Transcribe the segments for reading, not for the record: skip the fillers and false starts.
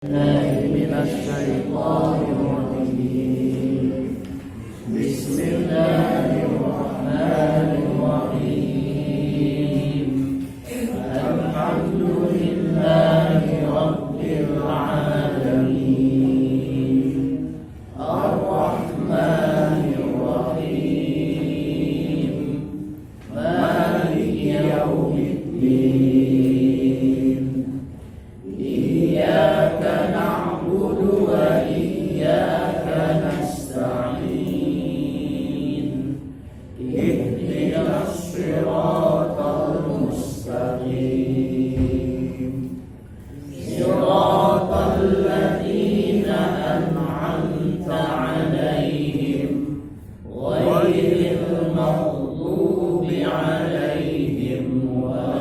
من الشيطان الرجيم بسم الله الرحمن الرحيم الحمد لله رب العالمين الرحمن الرحيم مالك يوم الدين إياك نعبد وإياك نستعين اهدنا الصراط المستقيم صراط الذين أنعمت عليهم غير المغضوب عليهم ولا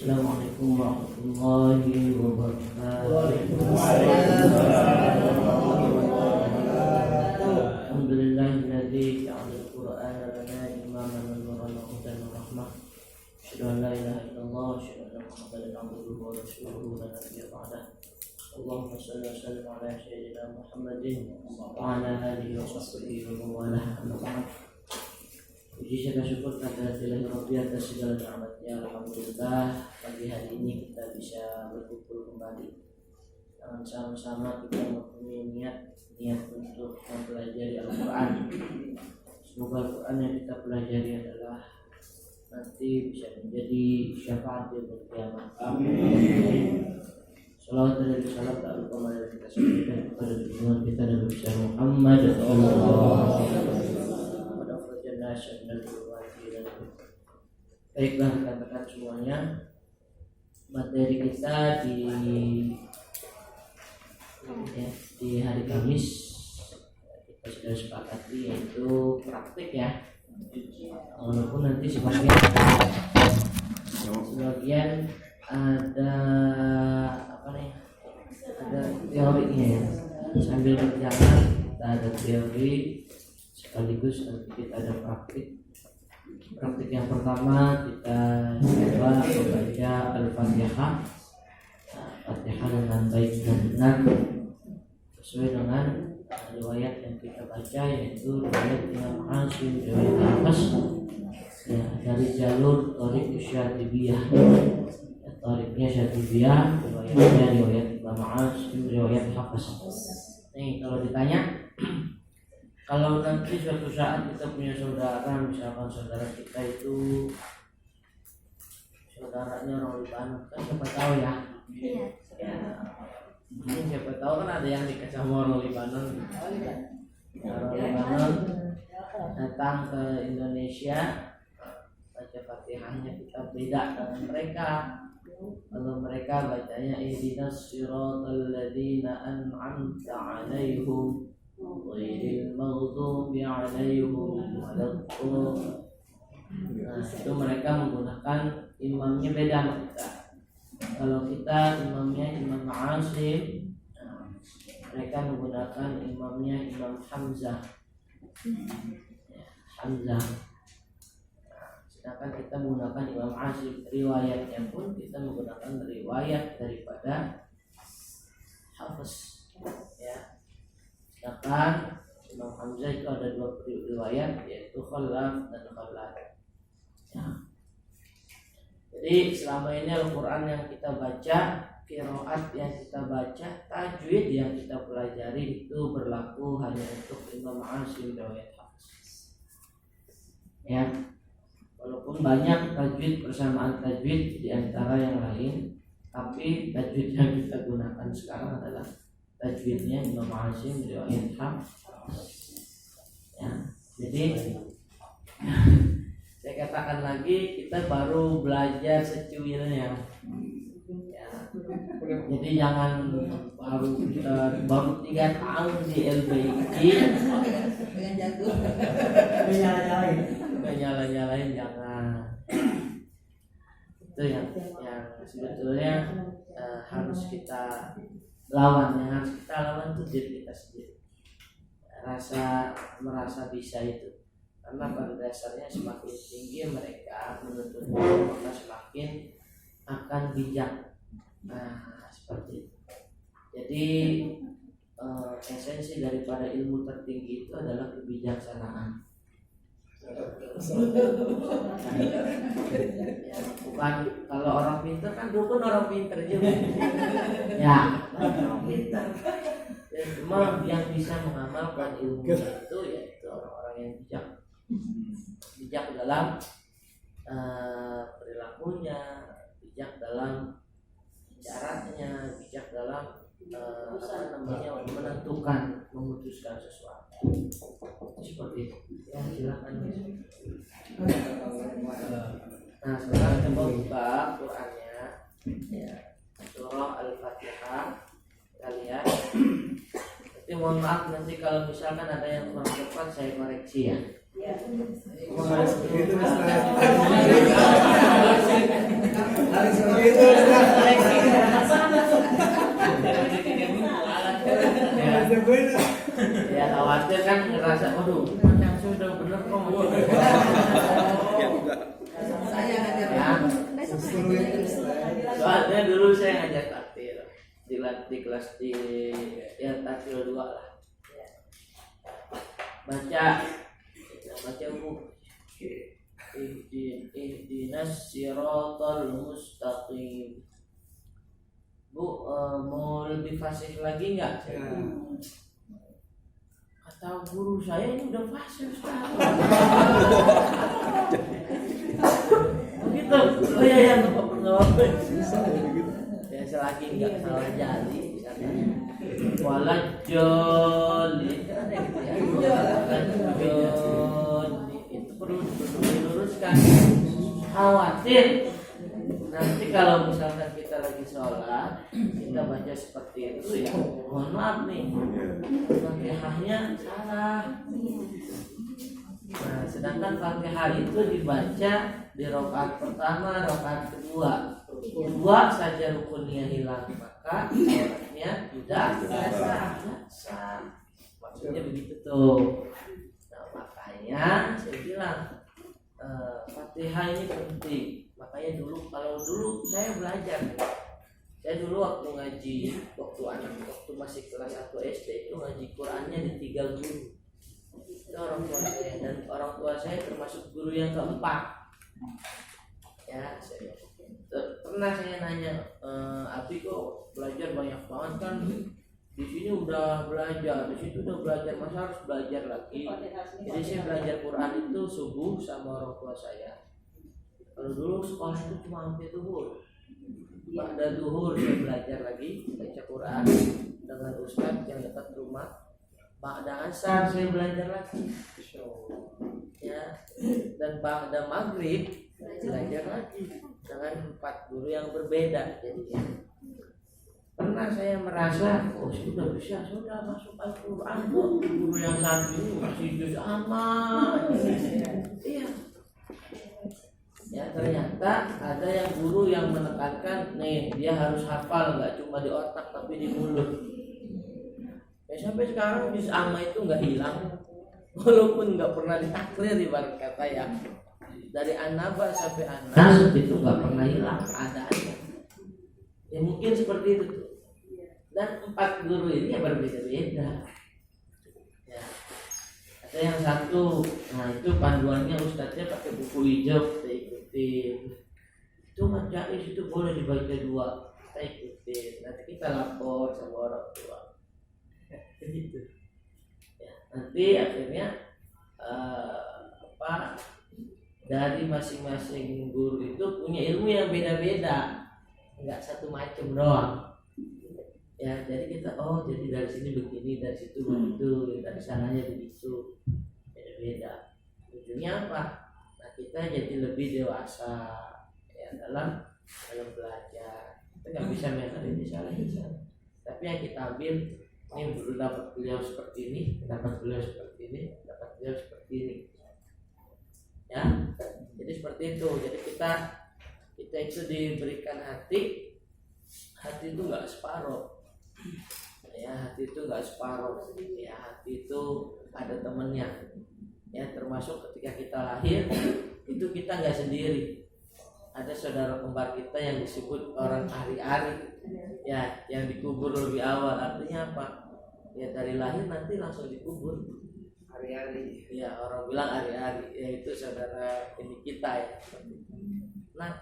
Assalamualaikum warahmatullahi wabarakatuh. Alhamdulillahilladzi ja'ala al-Qur'ana lana imaman wa nuran wa hudan wa rahmah. Asyhadu an la ilaha illallah wa asyhadu anna Muhammadan abduhu wa rasuluhu la nabiyya ba'dah. Allahumma shalli wa sallim ala sayyidina Muhammadin wa ala alihi wa sahbihi wa man walah. Amma ba'd. Puji syukur syukur kepada Ilahi Rabbi atas segala nikmatnya. Alhamdulillah pagi hari ini kita bisa berkumpul kembali. Sama-sama kita mempunyai niat untuk mempelajari Al-Quran. Semoga Al-Quran yang kita pelajari adalah nanti bisa menjadi syafaat di hari kiamat. Amin. Salawat dan salam tak lupa mari kita sampaikan kepada junjungan kita Nabi besar Muhammad sallallahu alaihi wasallam. Baiklah, katakan semuanya, materi kita di hari Kamis kita sudah sepakati yaitu praktik ya. Walaupun nanti sebagian ada ada teorinya ya. Sambil berjalan kita ada teori sekaligus nanti kita ada praktik. Praktik yang pertama kita coba membaca Al-Fatihah. Fatihah dengan baik dan benar sesuai dengan riwayat yang kita baca, yaitu riwayat Imam Asim riwayat Hafs ya, dari jalur Thariq Syatibiyah. Thariqnya Syatibiyah, riwayatnya riwayat Imam Asim riwayat Hafs. Nih kalau ditanya, kalau nanti suatu saat kita punya saudara, misalkan saudara kita itu saudaranya orang Libanon, kan siapa tahu ya? Iya. Ya, ini siapa tahu kan ada yang nikah sama orang Libanon. Orang Libanon datang ke Indonesia, baca Fatihahnya kita beda dengan mereka. Kalau mereka bacanya ihdinas siratal ladzina an'amta 'alaihim ghairil maghdubi 'alaihim waladdallin. Nah, itu mereka menggunakan imamnya beda sama kita. Kalau kita imamnya Imam Asim, mereka menggunakan imamnya Imam Hamzah. Hamzah. Sedangkan kita menggunakan Imam Asim, riwayatnya pun kita menggunakan riwayat daripada Hafs ya. Sedangkan Imam Hamzah itu ada dua riwayat, yaitu Khalaf dan Khalaf ya. Jadi selama ini Al-Quran yang kita baca, qiraat yang kita baca, tajwid yang kita pelajari itu berlaku hanya untuk Imam Asim riwayat Hafs ya. Walaupun banyak tajwid, persamaan tajwid di antara yang lain, tapi tajwid yang kita gunakan sekarang adalah tajwidnya Imam Asim riwayat Hafs ya. Jadi saya katakan lagi, kita baru belajar secuilnya ya. Jadi jangan baru 3 tahun di LBI nyala-nyalain jangan. Itu yang sebetulnya harus kita lawan, yang harus kita lawan itu diri kita sendiri. merasa bisa itu. Karena pada dasarnya semakin tinggi mereka menuntut ilmu, maka semakin akan bijak. Nah, seperti itu. Jadi esensi daripada ilmu tertinggi itu adalah kebijaksanaan. Ya, bukan kalau orang pintar kan dukun orang pintar juga. Ya, orang pintar. Ya, cuma yang bisa mengamalkan ilmu itu yaitu orang-orang yang bijak. Bijak dalam perilakunya, bijak dalam caranya, bijak dalam menentukan, memutuskan sesuatu. Seperti itu. Ya, silakan. Nah, sekarang kita buka Qur'annya, ya, surah Al-Fatihah. Kalian. Tapi mohon maaf nanti kalau misalkan ada yang kurang tepat saya koreksi ya. Ya. Ya khawatir kan ngerasa, waduh, yang sudah benar kok masih. Soalnya dulu saya ngajak takdir di kelas ya takdir 2 lah. Baca bu. Ihdinas siratal mustaqim. Bu, mau lebih fasih lagi nggak? Kata guru saya ini udah fasih sekarang. Begitu. Oh ya nggak apa-apa. Ya selagi nggak salah jadi. Walajoli kan ada gitu ya. Walajoli itu perlu diluruskan. Khawatir nanti kalau misalkan kita lagi sholat kita baca seperti itu ya mohon maaf nih Fatihahnya salah. Nah sedangkan Fatihah itu dibaca di rakaat pertama, rakaat kedua, saja rukunnya hilang maka sholatnya tidak sah. Maksudnya begitu tuh. Nah makanya saya bilang Fatihah ini penting. Makanya kalau dulu saya belajar. Saya dulu waktu ngaji, waktu masih kelas 1 SD itu ngaji Qur'annya di 3 guru. Itu orang tua saya, dan orang tua saya termasuk guru yang keempat. Ya, pernah saya nanya, Abi kok belajar banyak banget kan? Di sini udah belajar, di situ udah belajar, masa harus belajar lagi? Jadi saya belajar Quran itu subuh sama orang tua saya. Kalau dulu sekolah itu cuma sampai zuhur. Pada zuhur saya belajar lagi baca Quran dengan ustaz yang dekat rumah. Pada asar saya belajar lagi. Ya. Dan pada maghrib belajar lagi dengan 4 guru yang berbeda. Jadi pernah saya merasa, sudah bisa, sudah masuk Al-Quran kok. Guru yang satu ini masih juz amat. Iya. Ya ternyata ada yang guru yang menekankan nih dia harus hafal, nggak cuma di otak tapi di mulut. Ya sampai sekarang juz amma itu nggak hilang, walaupun nggak pernah ditaklir ibarat kata ya. Dari an-naba sampai an-nas itu nggak pernah hilang, ada aja. Ya mungkin seperti itu tuh. Dan 4 guru ini ya berbeda-beda. Ya. Ada yang satu, nah itu panduannya ustadznya pakai buku hijau, kita ikutin. Itu majais itu boleh dibaca 2, kita ikutin. Nanti kita lapor sama orang tua. Gitu. Ya, nanti akhirnya dari masing-masing guru itu punya ilmu yang beda-beda, nggak satu macam doang. Ya, jadi kita jadi dari sini begini, dari situ begitu, dari sananya begitu, beda-beda. Ujungnya apa? Nah, kita jadi lebih dewasa ya dalam belajar. Kita nggak bisa main ini salah. Tapi yang kita ambil ini dulu dapat beliau seperti ini, dapat beliau seperti ini, dapat beliau seperti ini. Ya, jadi seperti itu. Jadi kita itu diberikan hati itu nggak separuh. Ya, hati itu nggak separuh. Ya, hati itu ada temennya. Ya, termasuk ketika kita lahir itu kita nggak sendiri. Ada saudara kembar kita yang disebut orang ari-ari. Ya, yang dikubur lebih awal. Artinya apa? Ya, dari lahir nanti langsung dikubur. Hari-hari. Ya, orang bilang ari-ari, yaitu saudara ini kita ya. Nah,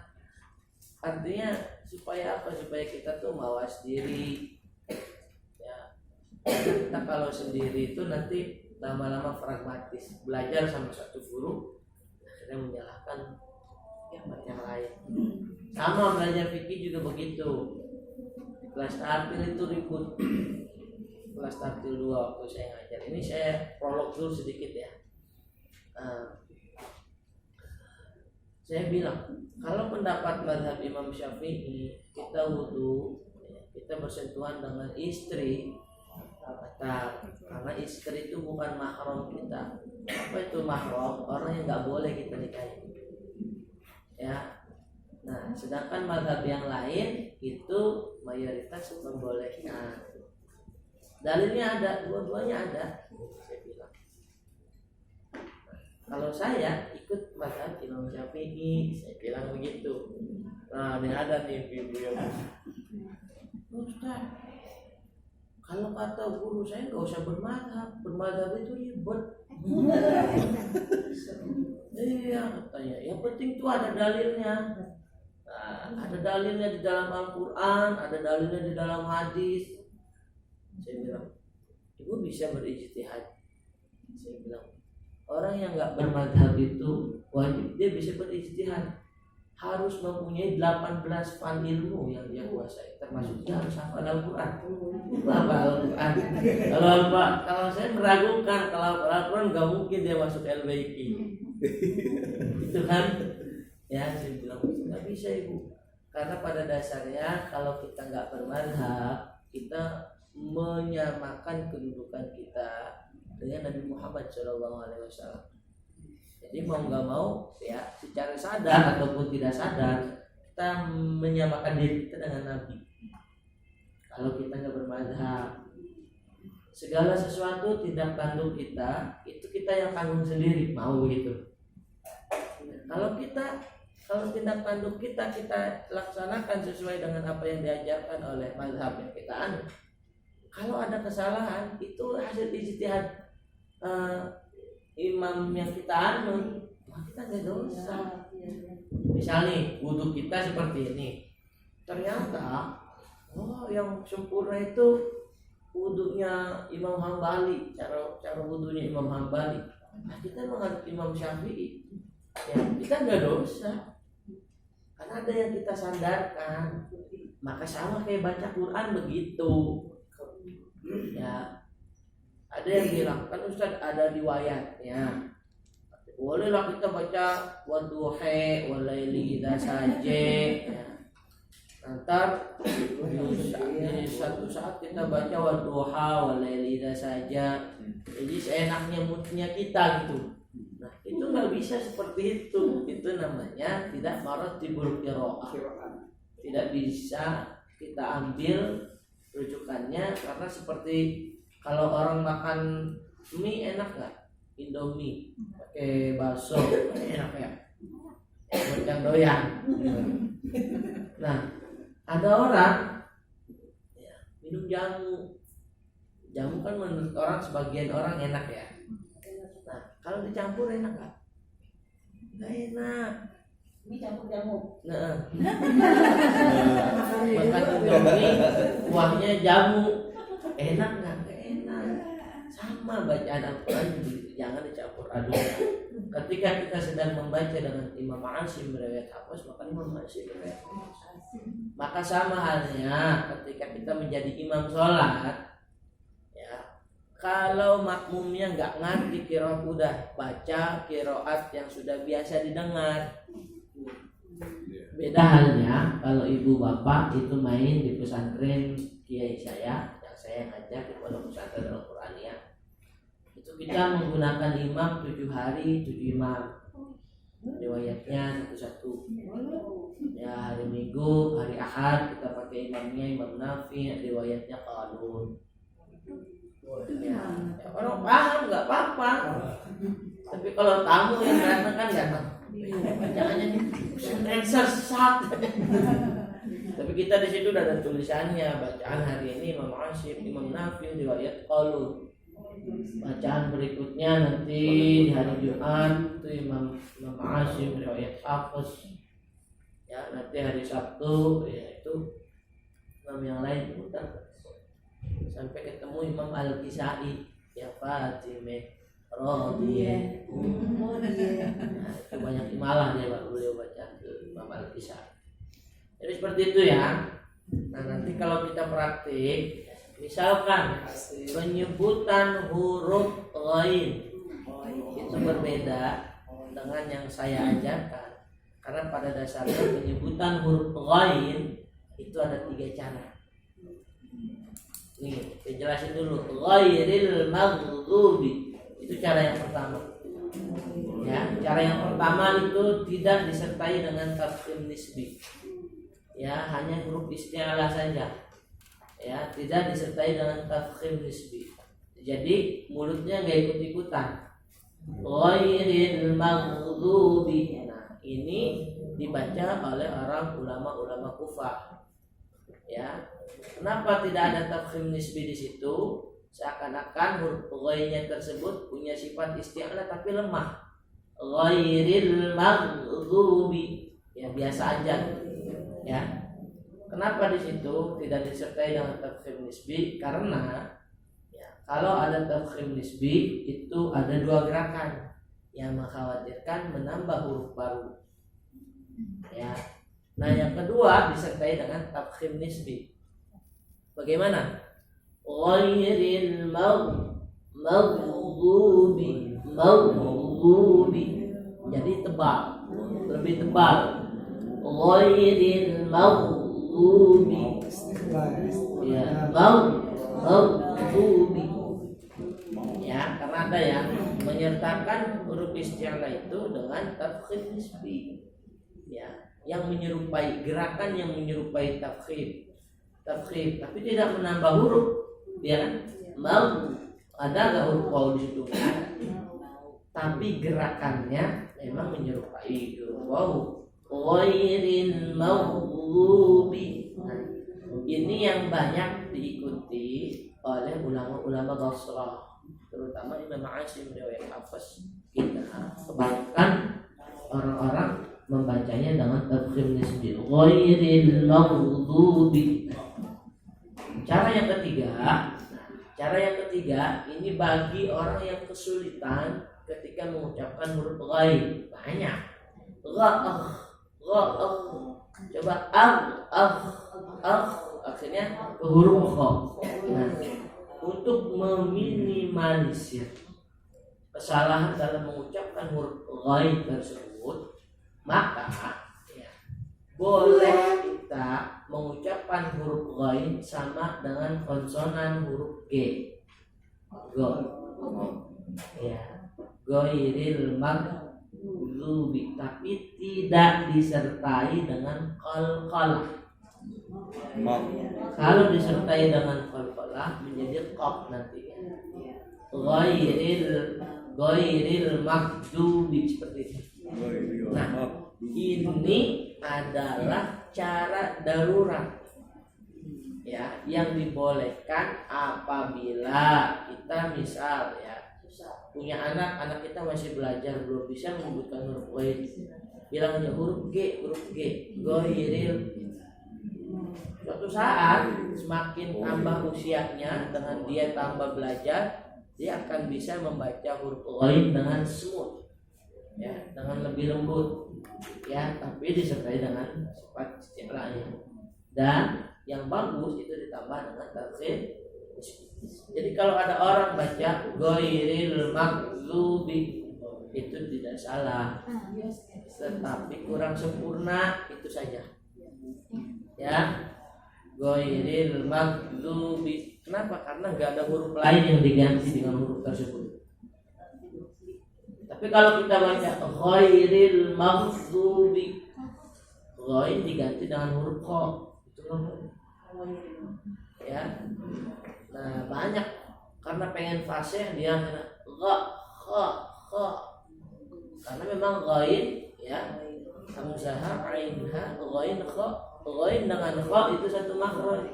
artinya supaya apa? Supaya kita tuh mawas diri. Ya, kita kalau sendiri itu nanti lama-lama pragmatis, belajar sama satu guru, akhirnya menyalahkan yang lain. Sama belajar fikih juga begitu. Kelas tahfidz itu ribut. Kelas tahfidz 2 waktu saya ngajar. Ini saya prolog dulu sedikit ya. Saya bilang, kalau pendapat mazhab Imam Syafi'i, kita wudu, kita bersentuhan dengan istri, karena istri itu bukan mahram kita. Apa itu mahram? Orang yang nggak boleh kita nikahi. Ya. Nah, sedangkan mazhab yang lain itu mayoritas membolehkan. Dalilnya ada, dua-duanya ada. Saya bilang. Kalau saya ikut mazhab Imam Syafi'i, saya bilang begitu. Nah, ini ada nih ibu yang Ustaz, kalau kata guru saya nggak usah bermadhab itu ribet. Iya katanya, yang penting itu ada dalilnya. Nah, ada dalilnya di dalam Al-Quran, ada dalilnya di dalam hadis. Saya bilang, ibu bisa berijtihad. Saya bilang, orang yang nggak bermadhab itu wajib dia bisa berijtihad. Harus mempunyai 18 fan ilmu yang dia kuasai, termasuk dia harus hafal Al-Quran. Apa Al-Quran? Kalau saya meragukan kalau Al-Quran nggak mungkin dia masuk LBIK. Itu kan? Ya, saya bilang nggak bisa ibu, karena pada dasarnya kalau kita nggak bermadhab, kita menyamakan kedudukan kita dengan Nabi Muhammad SAW. Jadi mau nggak mau ya, secara sadar ataupun tidak sadar kita menyamakan diri kita dengan Nabi. Kalau kita nggak bermadhab, segala sesuatu tindak tanduk kita itu kita yang tanggung sendiri, mau begitu. Kalau tindak tanduk kita laksanakan sesuai dengan apa yang diajarkan oleh mazhab yang kita anut. Kalau ada kesalahan itu hasil ijtihad imam yang kita anut, kita nggak dosa. Misalnya wudhu kita seperti ini, ternyata yang sempurna itu wudhunya Imam Hambali, cara wudhunya Imam Hambali. Nah, kita menganut Imam Syafi'i, ya kita nggak dosa, karena ada yang kita sandarkan. Maka sama kayak baca Quran begitu. Ya, ada yang bilang kan Ustaz ada riwayatnya, bolehlah kita baca wadduha walaili idza saja. Nanti di satu saat kita baca wadduha walaili idza saja. Jadi seenaknya moodnya kita gitu. Nah, itu nggak bisa seperti itu. Itu namanya tidak maratibul qiraah. Tidak bisa kita ambil rujukannya, karena seperti kalau orang makan mie enak nggak? Indomie pakai bakso enak ya, macam doyan. Nah, ada orang ya, minum jamu kan menurut orang, sebagian orang enak ya. Nah, kalau dicampur enak nggak? Nggak enak. Ini campur jamu. Nah, makan indomie kuahnya jamu, enak nggak? Nggak enak. Sama bacaan Al-Quran, jangan dicampur aduk. Ketika kita sedang membaca dengan Imam Asim riwayat Hafs, maka Imam Asim riwayat Hafs. Maka sama halnya ketika kita menjadi imam sholat, ya, kalau makmumnya nggak ngerti qiraat, udah baca qiraat yang sudah biasa didengar. Beda halnya kalau ibu bapak itu main di pesantren kiai saya, yang saya ngajar di pondok pesantren Al-Quraniyah, itu kita menggunakan imam 7 hari 7 imam, riwayatnya satu-satu. Ya, hari Minggu, hari Ahad kita pakai imamnya Imam Nafi, riwayatnya Qalun. Ya, orang paham nggak apa-apa. Tapi kalau tamu yang datang kan nggak tahu. Bacaannya sesat. Tapi kita di situ udah ada tulisannya, bacaan hari ini Imam Asyim, Imam Nafi, riwayat Qalun. Bacaan berikutnya nanti di hari Jumat itu Imam Asyim, riwayat Hafiz. Ya, nanti hari Sabtu yaitu imam yang lain putar sampai ketemu Imam Al-Kisai ya Fatimah Radhiyah. Nah, itu banyak imalah dia beliau baca Imam Al-Kisai. Jadi seperti itu ya. Nah, nanti kalau kita praktik, misalkan penyebutan huruf ghain itu berbeda dengan yang saya ajarkan. Karena pada dasarnya penyebutan huruf ghain itu ada 3 cara. Nih, saya jelasin dulu. Ghairil maghdubi itu cara yang pertama. Ya, cara yang pertama itu tidak disertai dengan tafkhim nisbi. Ya, hanya huruf isti'alah saja. Ya, tidak disertai dengan tafkhim nisbi. Jadi mulutnya nggak ikut-ikutan. Ghairil maghdubi. Ini dibaca oleh orang ulama-ulama Kufah. Ya, kenapa tidak ada tafkhim nisbi di situ? Seakan-akan huruf ghainnya tersebut punya sifat isti'alah tapi lemah. Ghairil maghdubi. Ya, biasa aja. Ya. Kenapa di situ tidak disertai dengan tafkhim nisbi? Karena ya, kalau ada tafkhim nisbi itu ada 2 gerakan yang mengkhawatirkan menambah huruf baru. Ya. Nah, yang kedua disertai dengan tafkhim nisbi. Bagaimana? Ghairil maghdubi. Jadi tebal, lebih tebal. Ghairil maghdubi. Ya, maghdubi. Ya, karena ada yang menyertakan huruf isti'alah itu dengan tafkhim nisbi. Ya, yang menyerupai gerakan yang menyerupai tafkhim, tapi tidak menambah huruf, ya kan? Ada nggak huruf waw di situ? Tapi gerakannya memang menyerupai huruf waw. Ghairil maghdubi. Ini yang banyak diikuti oleh ulama-ulama Basrah, terutama Imam Asyim riwayat Hafiz. Kita kebanyakan orang-orang membacanya dengan tafkhim nisbi. Ghairil maghdubi. Cara yang ketiga ini bagi orang yang kesulitan ketika mengucapkan huruf ghain. Banyak. Coba akhirnya ke huruf kha. Nah, untuk meminimalisir kesalahan dalam mengucapkan huruf ghain tersebut, maka ya, boleh kita mengucapkan huruf ghain sama dengan konsonan huruf G. Ya, ghairil maghdubi, tapi tidak disertai dengan qalqalah. Kalau disertai dengan qalqalah menjadi qaf nanti. Ghairil maghdubi seperti itu. Nah, ini adalah cara darurat ya, yang dibolehkan apabila kita misal ya punya anak kita masih belajar belum bisa menyebutkan huruf ghain, bilang aja huruf G, ghairil. Suatu saat semakin tambah usianya, dengan dia tambah belajar, dia akan bisa membaca huruf ghain dengan smooth, ya, dengan lebih lembut, ya, tapi disertai dengan sifat isti'lahnya. Dan yang bagus itu ditambah dengan tafkhim. Jadi kalau ada orang baca ghairil maghdubi itu tidak salah, tetapi kurang sempurna itu saja. Ya, ghairil maghdubi. Kenapa? Karena nggak ada huruf lain yang diganti dengan huruf tersebut. Tapi kalau kita baca ghairil maghdubi, ghain diganti dengan huruf kha, itu ya. Nah, banyak karena pengen fasih dia kena kha. Karena memang ghain ya, hamzah ainha ghain kha, ghain dengan kha itu satu makhraj.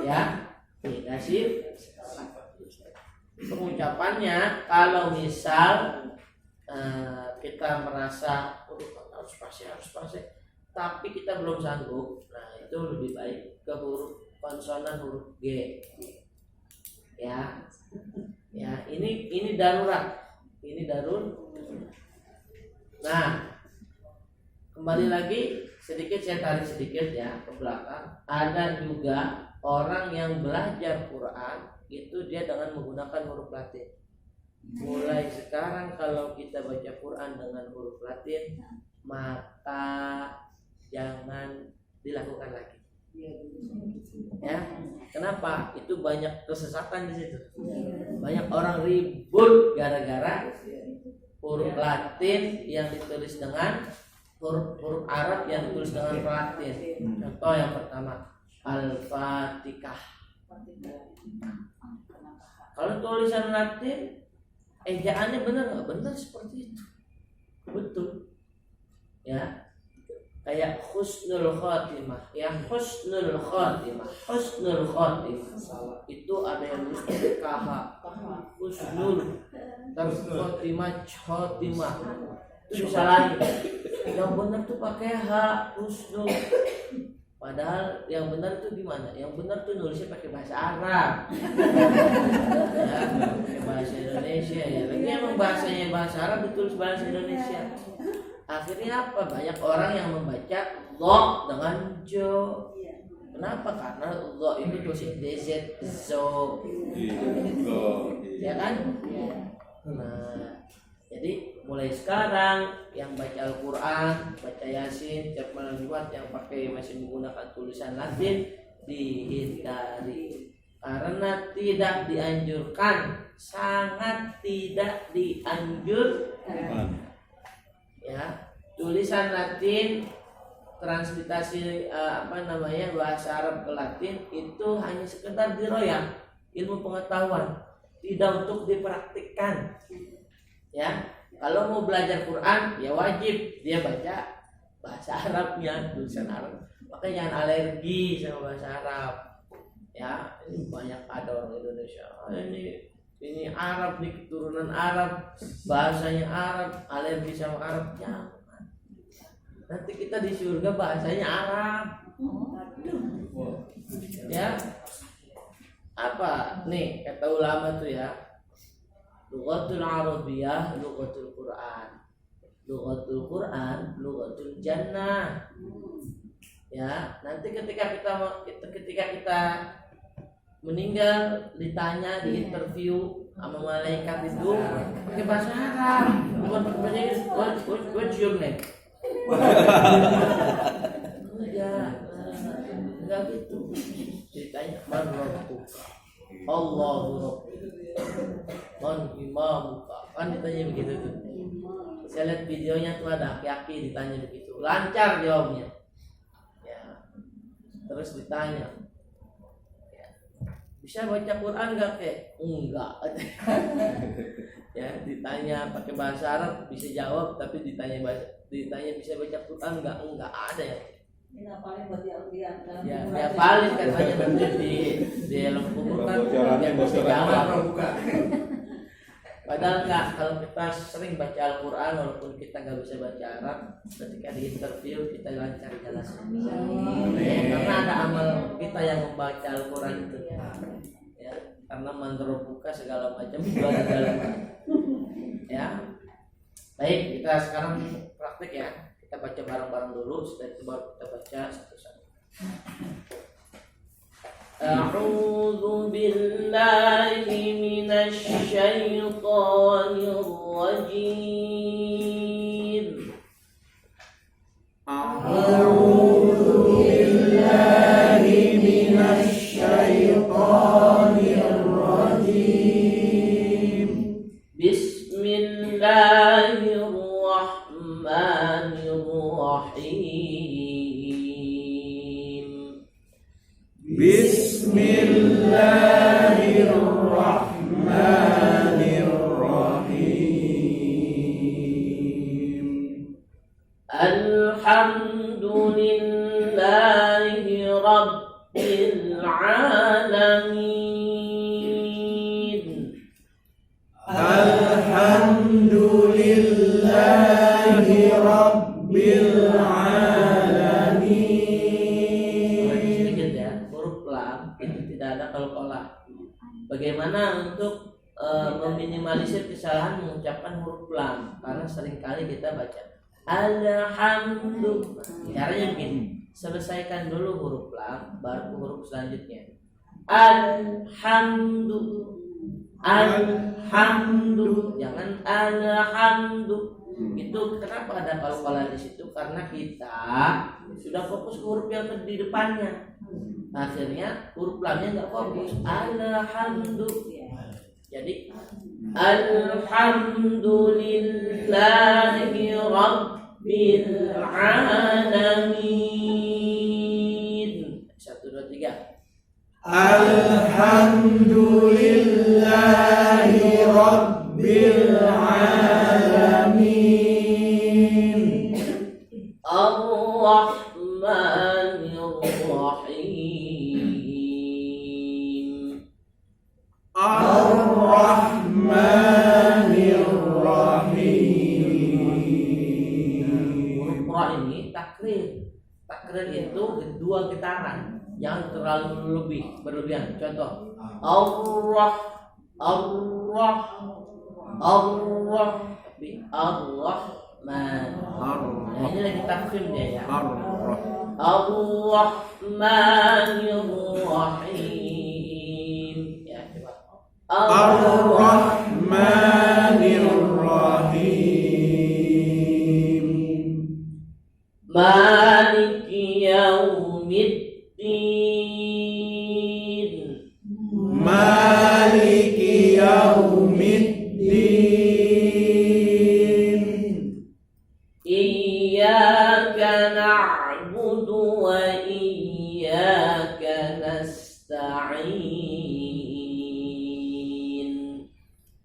Ya, dikasih pengucapannya. Kalau misal kita merasa harus fasih, tapi kita belum sanggup, nah itu lebih baik ke huruf konsonan, huruf G. Ya, ini darurat, Nah, kembali lagi sedikit, saya tarik sedikit ya ke belakang. Ada juga orang yang belajar Quran itu dia dengan menggunakan huruf Latin. Mulai sekarang kalau kita baca Quran dengan huruf Latin, maka jangan dilakukan lagi. Ya, kenapa? Itu banyak kesesatan di situ. Banyak orang ribut gara-gara huruf Latin yang ditulis dengan huruf Arab yang ditulis dengan Latin. Contoh yang pertama, Al-Fatihah. Kalau tulisan Latin, ejaannya benar nggak? Benar seperti itu, betul. Ya, kayak husnul khotimah, husnul khotimah itu ada yang nulis pakai kh, husnul, terus khotimah itu bisa lagi. Yang benar tuh pakai h, husnul. Padahal yang benar tuh gimana? Yang benar tuh nulisnya pakai bahasa Arab. Ya, pakai bahasa Indonesia ya. Lagi emang bahasanya bahasa Arab ditulis bahasa Indonesia. Akhirnya apa? Banyak orang yang membaca lo dengan jo. Kenapa? Karena lo itu tulis DZ zo. Ya kan? Nah, jadi mulai sekarang yang baca Al-Quran, baca Yasin, tiap malam Jumat yang masih menggunakan tulisan Latin dihindari, karena tidak dianjurkan, sangat tidak dianjurkan. Ya, tulisan Latin, transliterasi bahasa Arab ke Latin itu hanya sekedar diroyak, ilmu pengetahuan, tidak untuk dipraktikkan. Ya, kalau mau belajar Quran ya wajib dia baca bahasa Arabnya, tulisan Arab. Makanya jangan alergi sama bahasa Arab. Ya, ini banyak ada orang Indonesia. Ini Arab nih, keturunan Arab, bahasanya Arab, alergi sama Arab. Jangan. Nanti kita di surga bahasanya Arab. Ya. Apa? Nih kata ulama tuh ya. Lughatul Arabiyyah, lughatul Quran. Lughatul Quran, lughatul Jannah. Ya, nanti ketika kita meninggal ditanya di interview sama malaikat itu pakai bahasa Arab, bukan pakai bahasa Inggris. What's your name? Enggak gitu. Ditanya man rabbuka, Allahu rabbi, man imamuka. Kan ditanya begitu tuh. Saya lihat videonya tuh ada aki-aki ditanya begitu, lancar jawabnya. Ya. Terus ditanya, bisa baca Quran enggak kek? Enggak. Ya, ditanya pakai bahasa Arab bisa jawab, tapi ditanya bisa baca Quran enggak ada ya. Ini paling buat dia Ya paling katanya nanti di dalam kubur kan dia bisa jawab. Padahal enggak, kalau kita sering baca Al-Quran walaupun kita nggak bisa baca Arab, ketika di interview kita lancar jelaskan. Karena ada amal kita yang membaca Al-Quran itu. Ya, karena mantra buka segala macam juga ada dalam. Ya, baik, kita sekarang praktik ya. Kita baca bareng-bareng dulu, setelah itu baru kita baca satu-satu. A'udzu billahi minasy syaithanir rajim. A'udzu billahi minasy syaithanir rajim. Bismillahirrahmanirrahim. Bismillah. meminimalisir kesalahan mengucapkan huruf lam karena seringkali kita baca alhamdulillah. Caranya begini, selesaikan dulu huruf lam baru ke huruf selanjutnya. Alhamdulillah, jangan alhamdulillah. Itu kenapa ada qalqalah di situ? Karena kita sudah fokus ke huruf yang di depannya. Akhirnya huruf lamnya nggak fokus. Alhamdulillah. Jadi alhamdulillahi rabbil alamin. 1, 2, 3. Alhamdulillahi rabbil alamin. Ar-Rahmanir Rahim. Ar-Rahmanir Rahim. Huruf ra ini takrir. Takrir itu dua getaran, jangan terlalu berlebihan. Contoh, Allah, tapi Ar-Rahman. Nah, ini lagi takrim dia ya. Ar-Rahmanir Rahim. Ya, coba. Ar-Rahmanir Rahim. Maliki Yaumiddin. Maliki Yaumiddin. Iyyaka na'budu wa iyyaka nasta'in.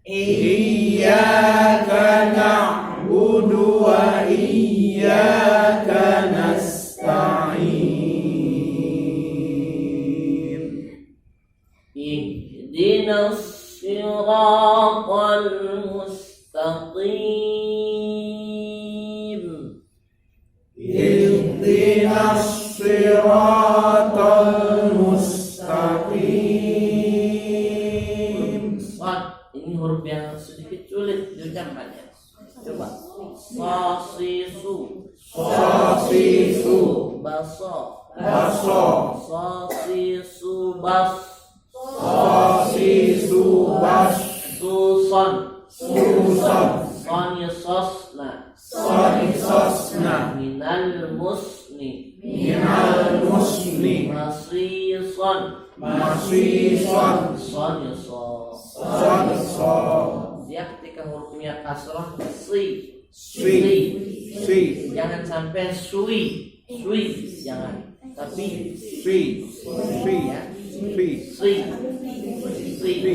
Iyyaka na'budu wa iyyaka nasta'in. Ihdinas siratal mustaqim. Ihdinas siratal mustaqim. Shad, ini huruf yang sedikit sulit diucapkannya. Coba. Sasisu. Sasisu. Baso. Baso. Sasisu bas. Sasisu bas. Suson. Susan. Soni sosna. Sani sosna. Minal musni. Minal musni. Masison. Masison. Soni so. Sani so. Dia ketika hurufnya kasrah si. Si. Jangan sampai sui. Jangan. Tapi Si. ya. Si. Si.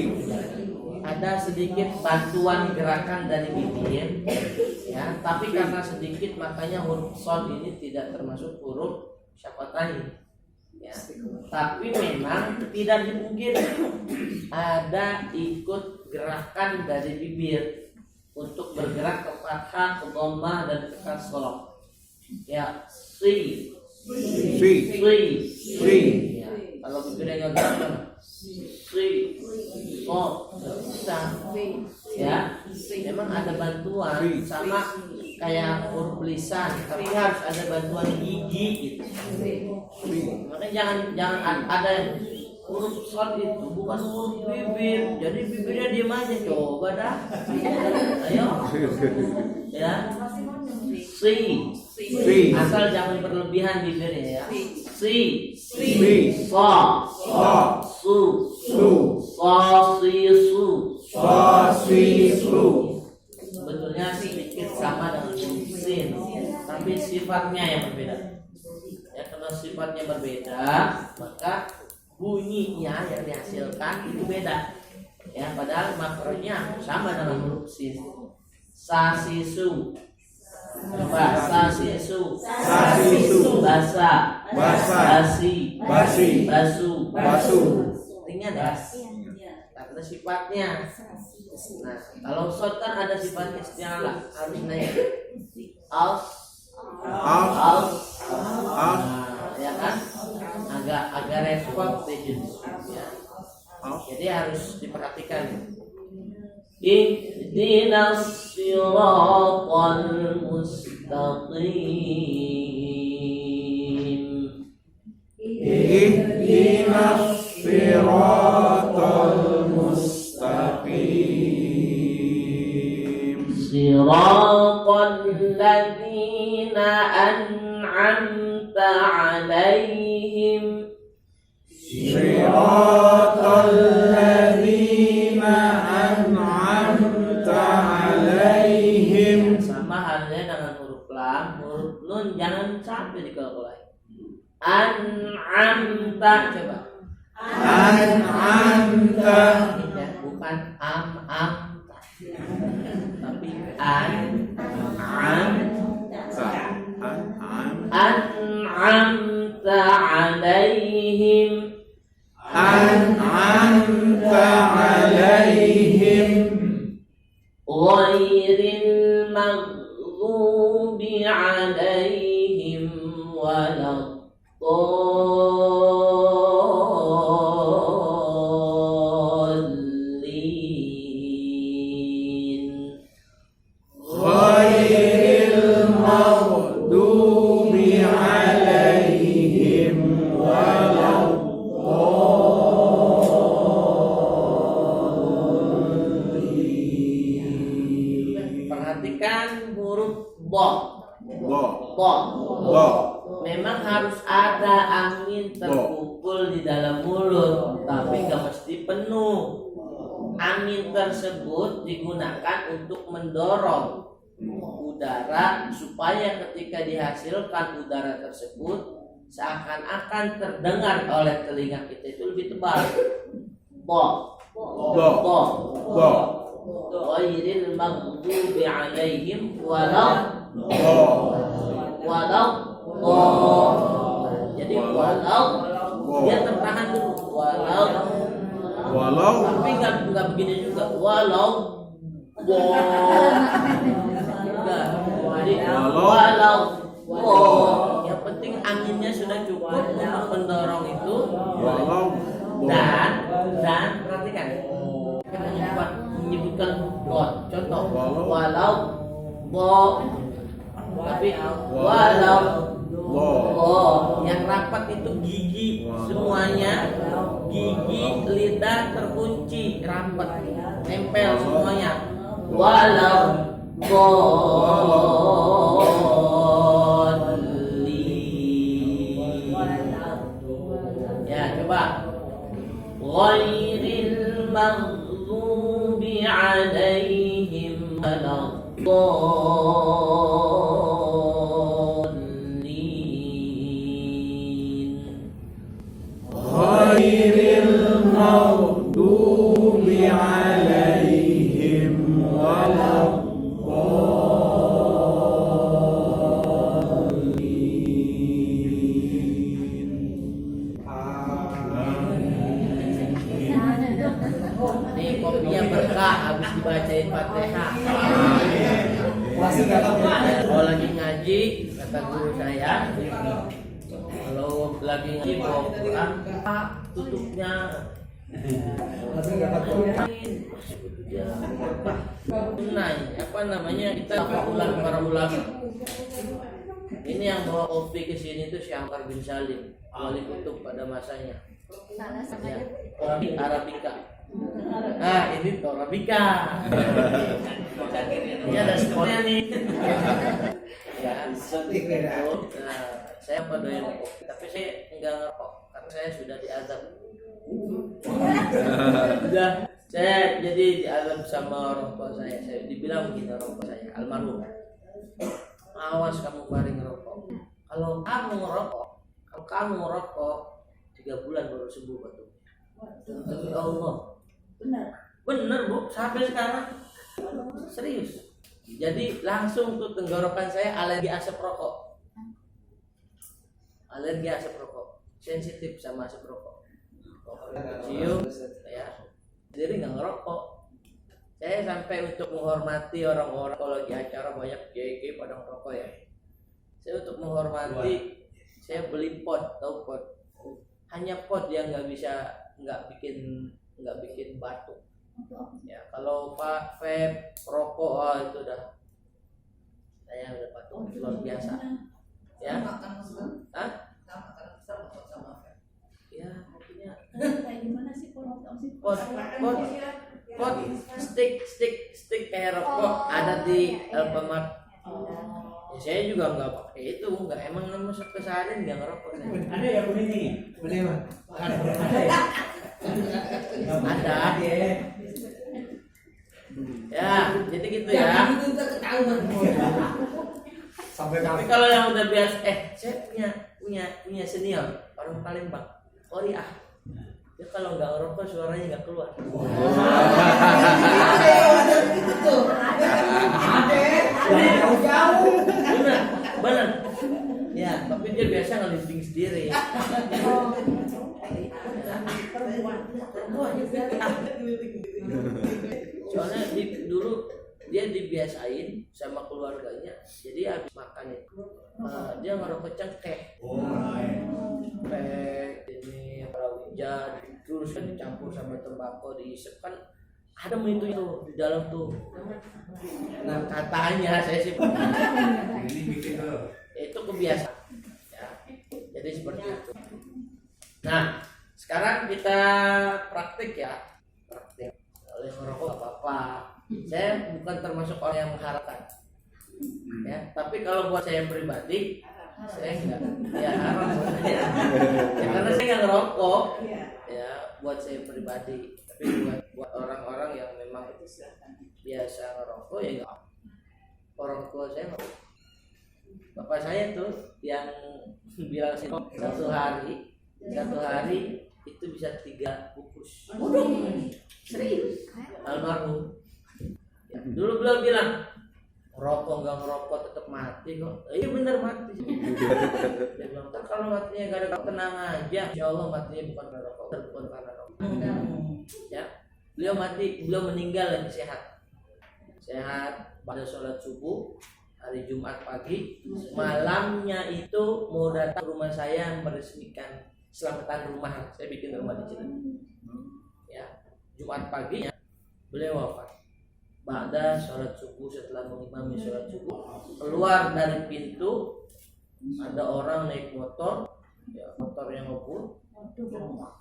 Ada sedikit bantuan gerakan dari bibir, ya. Tapi karena sedikit makanya huruf shad ini tidak termasuk huruf syafatain. Ya. Tapi memang tidak dimungkinkan ada ikut gerakan dari bibir untuk bergerak ke fathah, ke dhammah dan ke kasrah. Ya, si. Ya. Kalau bibirnya nggak gerak, si, so, bisa. Ya, memang ada bantuan sama kayak huruf lisan, tapi harus ada bantuan gigi gitu. Makanya jangan ada huruf shad itu bukan huruf bibir, jadi bibirnya diam aja, coba dah. Ayo, ya. Si. Asal jangan berlebihan bibirnya ya. Si. So. Su. Sasisu. Sebetulnya sedikit sama dengan sin, tapi sifatnya yang berbeda. Ya, karena sifatnya berbeda, maka bunyinya yang dihasilkan itu beda. Ya, padahal makronya sama dengan huruf sin. Sasisu. Coba sasisu. Basa. Basi. Basu. Artinya ada. Ada sifatnya. Nah, kalau shad kan ada sifatnya secara harus naik. Aus. Nah, ya kan? Agak repot ya. Jadi harus diperhatikan. اهدنا الصراط المستقيم اهدنا الصراط المستقيم صراط الذين أنعمت عليهم صراط الذين أنعمت عليهم. Sama halnya dengan huruf lam, huruf nun jangan sampai dikelola. An'amta, coba. An'amta, Bukan am-am, tapi an'amta alaihim. An'amta alaihim Ghairil maghdubi alaihim waladdallin. Ghairil maghdubi alaihim Perhatikan huruf bo. Bo. Bo. Bo. Memang harus ada angin terkumpul di dalam mulut, tapi nggak mesti penuh. Angin tersebut digunakan untuk mendorong udara supaya ketika dihasilkan udara tersebut seakan-akan terdengar oleh telinga kita itu lebih tebal. Bo. Bo. Bo. Bo. Ghairil maghdubi alaihim walau jadi walau dia tertahan dulu walau tapi nggak begini juga walau enggak jadi walau yang penting anginnya sudah cukup untuk mendorong itu dan perhatikan menyebutkan contoh walau tapi walau yang rapat itu gigi semuanya, gigi lidah terkunci rapat nempel semuanya walau ya coba ghairil maghdubi alaihim waladdallin. Ghairil maghdubi alaihim Nih kopinya berkah habis dibacain Fatihah. Kalau lagi ngaji kata guru saya, kalau lagi ngaji bawa Quran, tutupnya apa namanya kita ulang para ulama. Ini yang bawa kopi ke sini tuh Syekh Amr bin Salim, wali kutub pada masanya. Ya, kopi Arabica. Nah, ini Arabica. Ini ada semuanya nih. Ya, saya doyan kopi, tapi saya enggak ngerokok karena saya sudah diazab. Sudah, saya jadi diazab sama orang tua saya. Saya dibilang begini orang tua saya, almarhum. Awas kamu paling ngerokok. Kalau kamu ngerokok 3 bulan baru sembuh batuk. Demi Allah. Benar Bu, sampai sekarang serius. Jadi langsung tuh tenggorokan saya alergi asap rokok. Alergi asap rokok, sensitif sama asap rokok. Cium, ya. Jadi nggak ngerokok. Saya sampai untuk menghormati orang-orang kalau di acara banyak GG pada ngerokok ya. Saya untuk menghormati, saya beli pot, tahu pot? Hanya pot yang nggak bikin batuk. Ya, kalau Pak vape, rokok, oh, itu udah saya udah patung luar biasa. Ya, Hah? Ya, artinya pot stick kayak rokok ada di Alfamart. Ya, saya juga nggak pakai itu, nggak emang masuk ke sehari nggak ngerokok saya. Ada yang begini, boleh mah? Ada. Ya, jadi gitu ya. Tapi kalau yang udah biasa, saya punya senior orang Palembang, Ori ah. Dia kalau nggak ngerokok suaranya nggak keluar. Bener. Ya, tapi dia biasa ngelisting sendiri. Soalnya dulu dia dibiasain sama keluarganya, jadi habis makan itu dia ngerokok cengkeh. Ini palawija terus kan dicampur sama tembakau diisep kan ada itu di dalam tuh. Nah katanya saya sih itu kebiasaan ya. Jadi seperti itu. Nah sekarang kita praktik ya, praktik. Oleh merokok gak apa-apa. Saya bukan termasuk orang yang mengharapkan ya, tapi kalau buat saya pribadi saya enggak ya haram ya, karena saya nggak ngerokok ya buat saya pribadi, tapi buat orang-orang yang memang biasa ngerokok ya enggak. Orang tua saya ngerokok, bapak saya tuh yang bilang satu hari itu bisa 3 bungkus. Serius almarhum ya, dulu beliau bilang ngerokok nggak ngerokok tetap mati kok. Iya bener mati. Dia bilang kalau matinya gak ada tenang aja, insya Allah matinya bukan karena rokok, bukan karena rokok. Ya, beliau meninggal lagi sehat pada sholat subuh hari Jumat pagi. Malamnya itu mau datang ke rumah saya meresmikan selamatan rumah. Saya bikin rumah di sini. Ya, Jumat paginya beliau wafat. Ba'da sholat subuh, setelah mengimami sholat subuh, keluar dari pintu ada orang naik motor, ya, motor yang ngebut,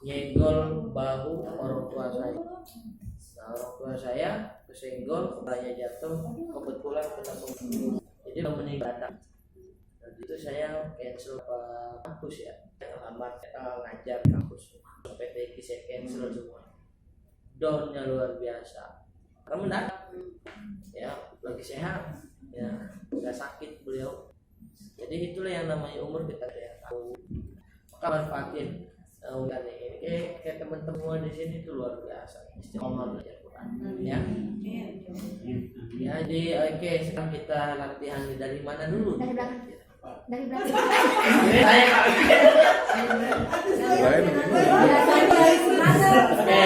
nyenggol bahu orang tua saya. Nah, orang tua saya kesenggol, kepalanya jatuh, kebetulan kena pembunuh. Jadi meninggal. Dan itu saya cancel ke kampus ya, terlambat ngajar kampus. PTQ saya cancel semua. Downnya luar biasa. Karena mendadak ya, lagi sehat ya, nggak sakit beliau. Jadi itulah yang namanya umur, kita tidak tahu. Maka manfaatin dan ini kayak teman-teman di sini itu luar biasa, istiqomah belajar Quran ya. Ya jadi oke, sekarang kita latihan dari mana dulu? Dari belakang. Saya oke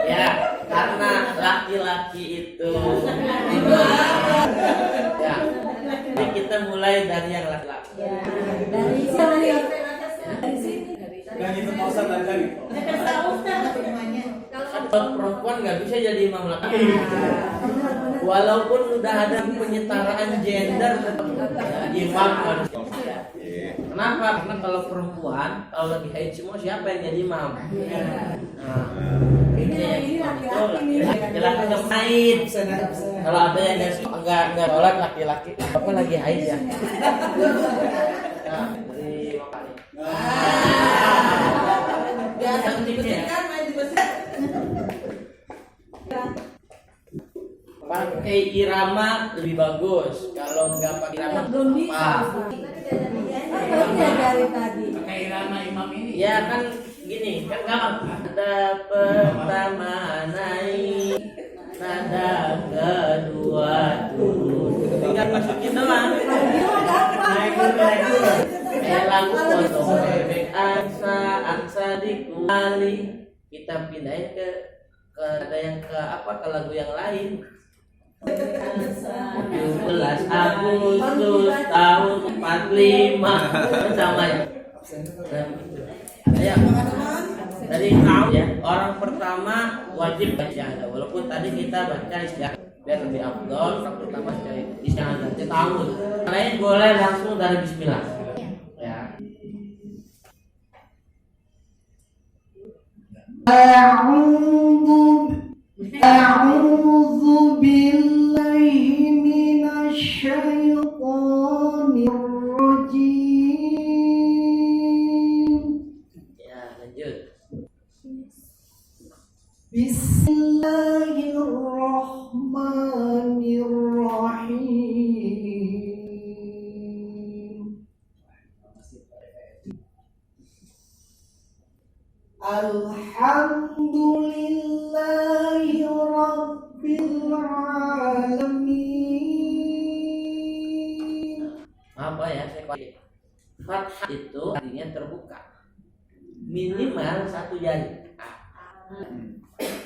ya, karena laki-laki itu ya, jadi kita mulai dari yang laki-laki ya, dari sini Dari tempat dari. Kalau perempuan nggak bisa jadi imam laki, walaupun sudah ada penyetaraan gender tetap imam harus. Kenapa? Karena kalau perempuan kalau lagi haid semua siapa yang jadi imam? Nah, ini laki-laki nggak haid. Kalau ada yang nggak sholat laki-laki, apa lagi haid ya? Nah, dari makanya. Biasa kan main di masjid. Pakai irama lebih bagus. Kalau nggak pakai irama belum bisa. Dari tadi. Pakai irama imam ini. Ya kan gini, kan gampang. Nada pertama naik, nada kedua turun. Tinggal masukin doang. Naik dulu. Lagu potong bebek angsa dikuali. Kita pindahin ke ada yang ke lagu yang lain. 17 Agustus tahun 45 sama ya. Ayo. Tadi tahu ya, orang pertama wajib baca, walaupun tadi kita baca istiadah biar lebih afdol. Orang pertama istiadah tahu. Lain boleh langsung dari Bismillah. Ya. أعوذ بالله من الشيطان الرجيم. Ya, lanjut. Bismillahirrahmanirrahim. Alhamdulillahi Rabbil Alamin. Apa ya, saya kali fathah itu artinya terbuka, minimal satu jari.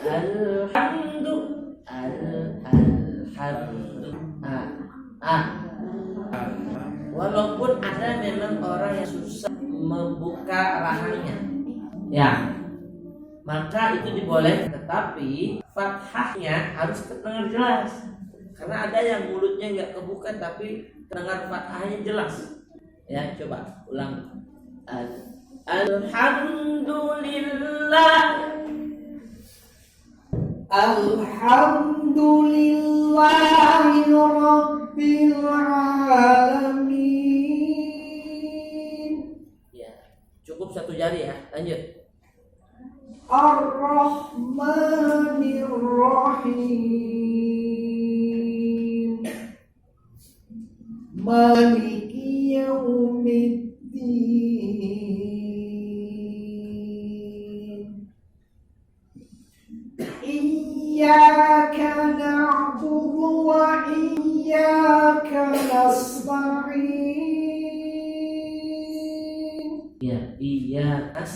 Alhamdu. Walaupun ada memang orang yang susah membuka rahangnya, ya, maka itu dibolehkan, tetapi fathahnya harus terdengar jelas. Karena ada yang mulutnya nggak kebuka tapi terdengar fathahnya jelas. Ya, coba ulang. Alhamdulillah. Alhamdulillahi Rabbil Alamin. Ya, cukup satu jari ya. Lanjut. Ar-Rahmanir-Rahim. Maliki Yaumiddin. Iyyaka na'budu wa iyyaka nasta'in. Ya, iya nas.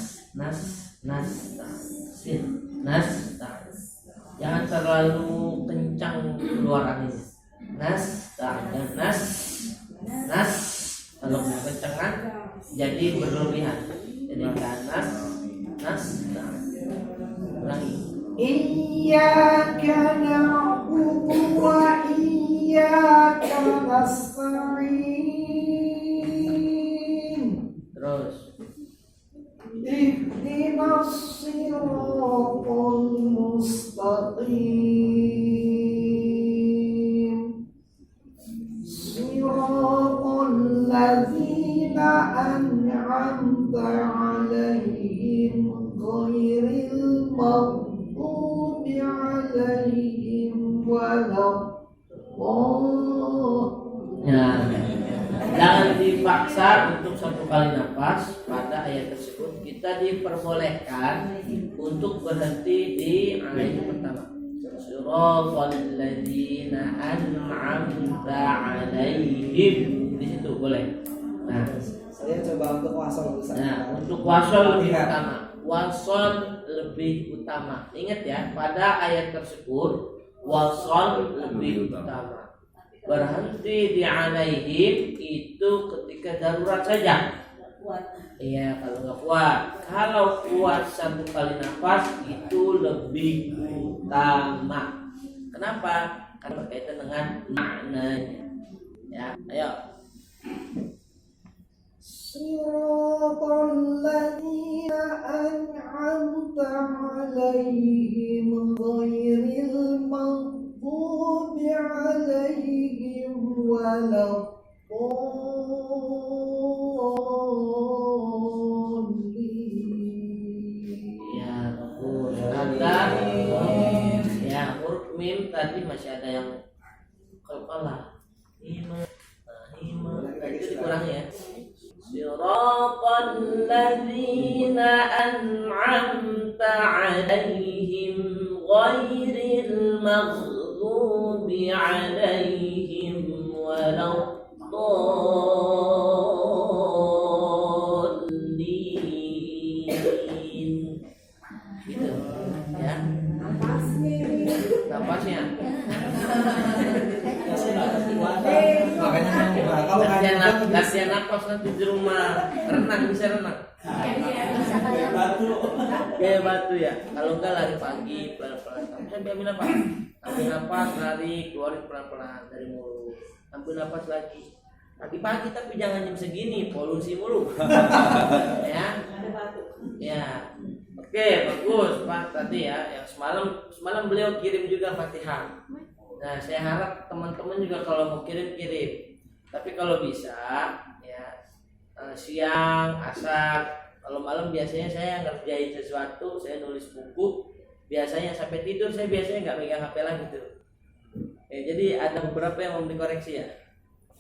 Jangan terlalu kencang keluar anginnya. Nas. Kalau kekencangan jadi berlebihan. Jadi nas. Ulangi. Iyyaka na'budu wa iyyaka nasta'in. Terus. Ihdinas siratal mustaqim. Siratal ladzina an'amta 'alaihim ghairil maghdubi 'alaihim waladdallin. Ya, jangan dipaksa untuk satu kali nafas pada ayat tersebut. Kita diperbolehkan untuk berhenti di ayat pertama. Siratal ladzina an'amta 'alaihim. Di situ boleh. Nah, Saya coba untuk wasol dulu. untuk wasol lebih utama. Wasol lebih utama. Ingat ya, pada ayat tersebut wasol lebih utama. Berhenti di alaihim itu ketika darurat saja. Iya, kalau nggak kuat. Kalau kuat satu kali nafas itu lebih utama. Kenapa? Karena berkaitan dengan maknanya. Ya, ayo. Siratal ladzina an'amta 'alaihim ghairil maghdubi 'alaihim waladdallin. Ya, bagus. Ada ya, huruf mim tadi masih ada yang kepala. Itu dikurangi ya. Siratal ladzina an'amta 'alaihim ghairil maghdubi 'alaihim waladdallin. Gitu ya. Napasnya. Makanya kalau latihan napas nanti di rumah, renang bisa renang. Kayak batu. Kayak batu ya. Kalau enggak lari pagi pelan-pelan. Kamu sampai ambil napas. Ambil napas, lari, keluarin pelan-pelan dari mulut. Ambil napas lagi. Pagi-pagi tapi jangan jam segini, polusi mulu. Ya. Ada batu. Ya. Oke, bagus Pak tadi ya. Yang semalam beliau kirim juga Fatihah. Nah, saya harap teman-teman juga kalau mau kirim. Tapi kalau bisa ya siang, asar. Kalau malam biasanya saya ngerjain sesuatu, saya nulis buku. Biasanya sampai tidur saya biasanya nggak megang HP lagi tuh. Ya, jadi ada beberapa yang mau dikoreksi ya.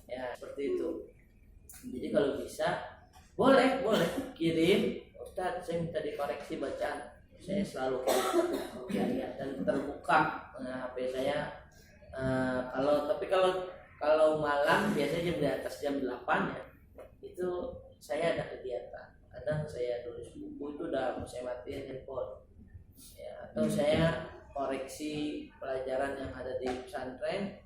Ya seperti itu. Jadi kalau bisa boleh kirim. Ustaz, saya minta dikoreksi bacaan. Saya selalu ya, dan terbuka HP saya. Kalau malam biasanya jam di atas jam 8 ya. Itu saya ada kegiatan. Kadang saya tulis buku itu udah saya matiin handphone. Ya, atau saya koreksi pelajaran yang ada di pesantren.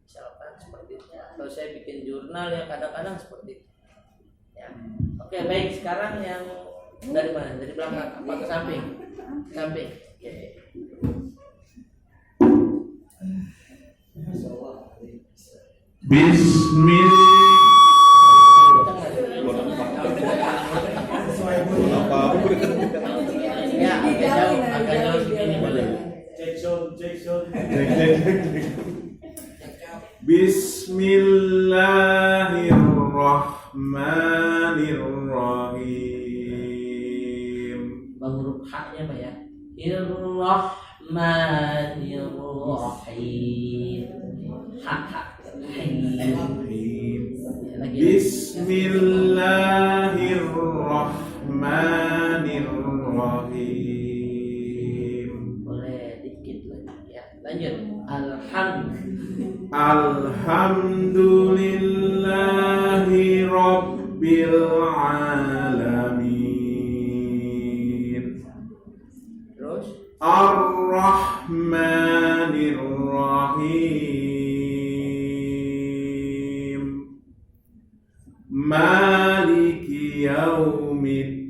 Misalkan seperti itu. Atau saya bikin jurnal yang kadang-kadang seperti itu. Ya. Oke, baik, sekarang yang dari mana? Dari belakang apa ke samping? Samping. Oke. Bismillah. Ya, agak jauh begini boleh. Jackson. Bismillahirrahmanirrahim. Bang huruf H-nya Pak ya. Irrahmanirrahim. Ha. Bismillahirrahmanirrahim. Boleh dikit lagi ya. Lanjut. Alhamdulillahi Rabbil Alamin. Terus Ar-Rahmanir-Rahim. Maliki Yaumiddin.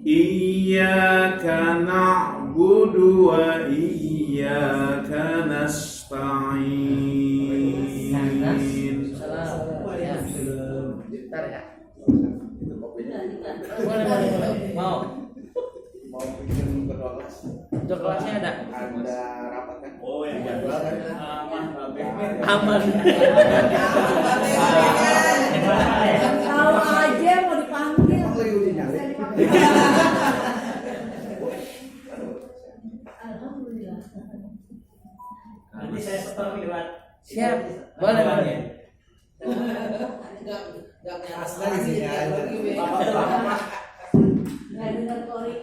Iyyaka na'budu wa iyyaka nasta'in. ya. Bentar ya. Boleh. Mau bikin berdoa kelas. untuk kelasnya ada Ada rapat kan? Oh, yang jadwal kan aman. Tahu aja mau dipanggil. Emang lagi uji nyali. Alhamdulillah. Nanti saya setor lewat. Siap. Boleh. Asli sih ya. Nggak dengar korek.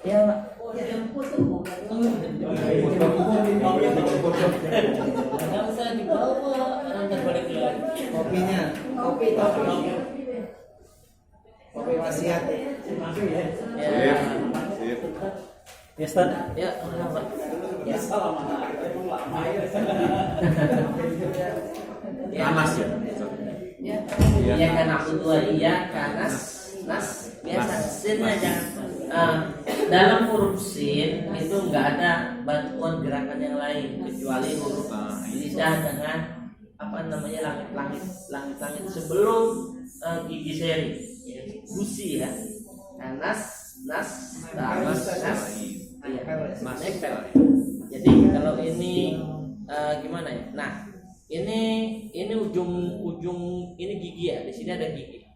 Ya, Pak. Oh, jemput tuh mau Nggak usah dibawa, nanti balik lagi. Kopinya. Kopi wasiat. Ya. Sip. Ya, Ustaz. Ya, udah, Pak. Ya, Assalamualaikum. Lama ya. Panas ya. Iya kan aku tua kanas biasa sinnya jangan dalam huruf sin itu nggak ada bantuan gerakan yang lain kecuali huruf lidah dengan apa namanya langit sebelum gigi seri gusi ya kanas nempel. Jadi kalau ini gimana ya? Nah, ini ujung ini gigi ya. Di sini ada gigi.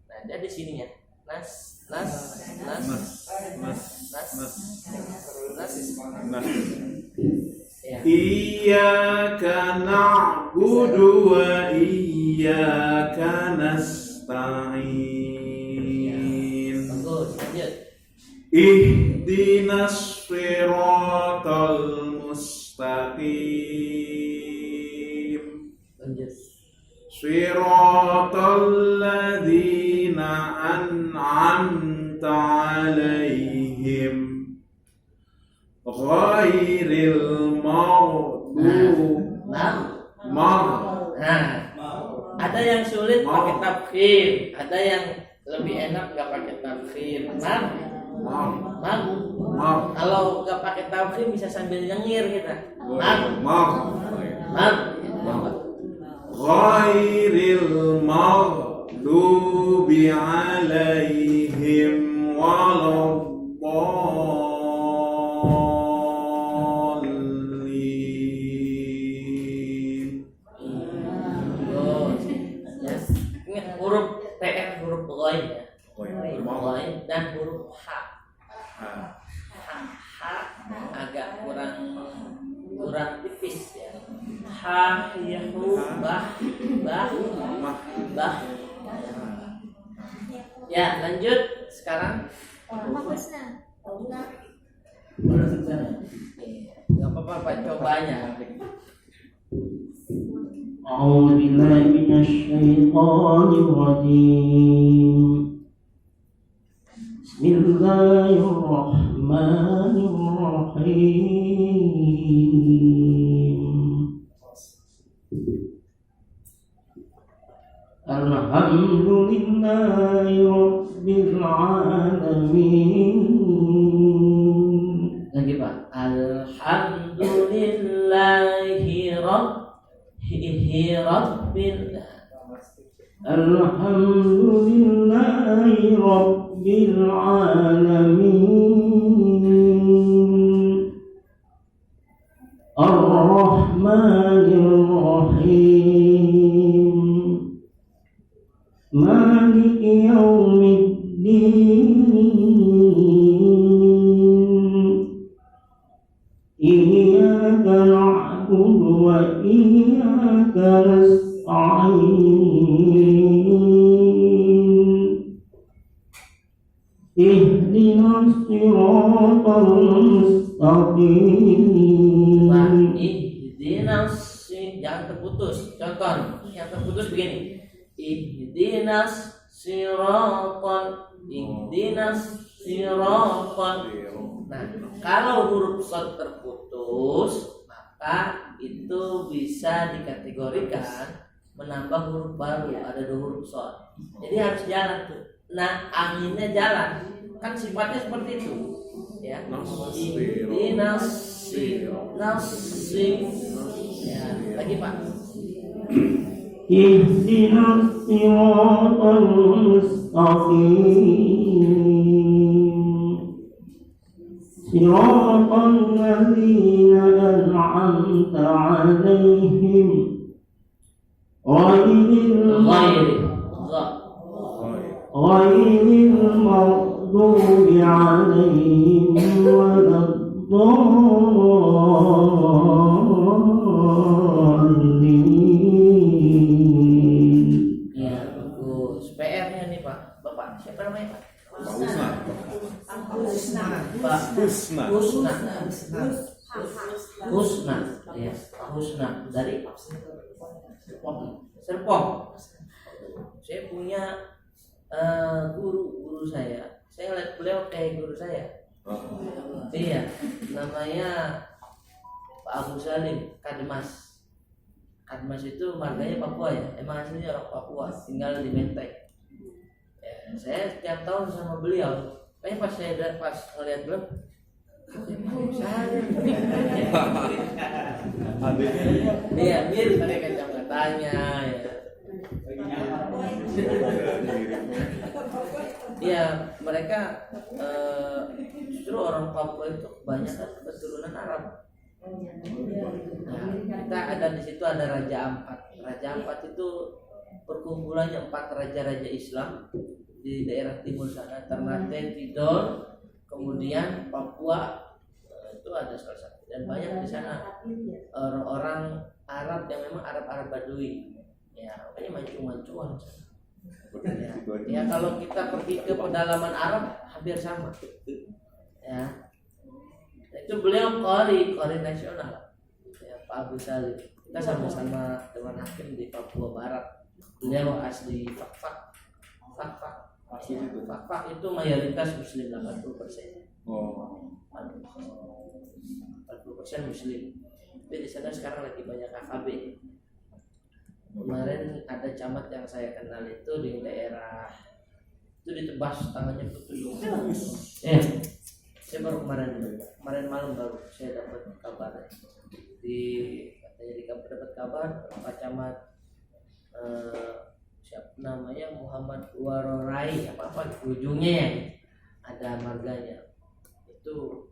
Nah, dia di sininya. Nas. Ya. Iyyaka na'budu wa iyyaka nasta'in. Bagus, lanjut. Ihdinas siratal mustaqim. Lanjut. Siratal ladzina an'amta 'alaihim ghairil maghdub Nah, ada yang sulit pakai tafkhim, ada yang lebih enak nggak pakai tafkhim. Kalau nggak pakai tafkhim bisa sambil nyengir kita. ghairil maghdubi alaihim waladdallin. Ingat huruf TR, huruf ghain ya. Ghain dan huruf H. H agak kurang tipis ya. H ya bah. Ya, lanjut sekarang. Gak apa-apa Pak, cobanya. أعوذ بالله من الشيطان الرجيم بسم الله الرحمن الرحيم الحمد لله رب العالمين. Lagi Pak. Alhamdulillahi rabbil Alhamdulillahi rabbil alamin. Ar-Rahmanir Rahim. Maliki yaumiddin. Iyyaka na'budu wa iyyaka nasta'in. Ihdinas siratal mustaqim. Ihdinas, jangan terputus. Contoh yang terputus begini. Ihdinas siratal. Nah, kalau huruf shad terputus, maka itu bisa dikategorikan menambah huruf baru. Ada 2 huruf shad. Jadi harus jalan tuh. Nah, anginnya jalan. Kan sifatnya seperti itu. Ya. Ihdinas ya, lagi Pak. Ihdinas siratal mustaqim. Siratal ladzina an'amta 'alaihim ghairil maghdubi 'alaihim waladdallin. Ya, bagus. PR-nya nih Pak. Bapak, siapa namanya Pak? Husna. Ya, Husna dari Serpong. Saya punya guru saya. Saya lihat beliau kayak guru saya. Iya, namanya Pak Abu Salim Kadmas. Kadmas itu marganya Papua ya. Emang aslinya orang Papua, tinggal di Menteng. Ya, saya setiap tahun sama beliau. Tapi pas ngeliat beliau, iya mirip pakai kacamatanya ya. Iya, mereka justru orang Papua itu kebanyakan keturunan Arab. Nah, kita ada di situ ada Raja Ampat. Raja Ampat itu perkumpulannya 4 raja-raja Islam di daerah timur sana, Ternate, Tidor, kemudian Papua itu ada salah satu, dan banyak di sana orang-orang Arab yang memang Arab Badui. Ya, makanya mancung-mancuan. Ya, kalau kita pergi ke pedalaman Arab hampir sama. Ya. Itu beliau qori nasional. Ya, Pak Abu Salim. Kita sama-sama Dewan Hakim di Papua Barat. Beliau asli Fakfak. Fakfak itu mayoritas muslim 80%. 90% muslim. Tapi di sana sekarang lagi banyak KKB. Kemarin ada camat yang saya kenal itu di daerah itu ditebas tangannya putus. Saya baru kemarin malam baru saya dapat kabar dapat kabar Pak Camat siapa namanya Muhammad Warorai apa ujungnya ya ada marganya itu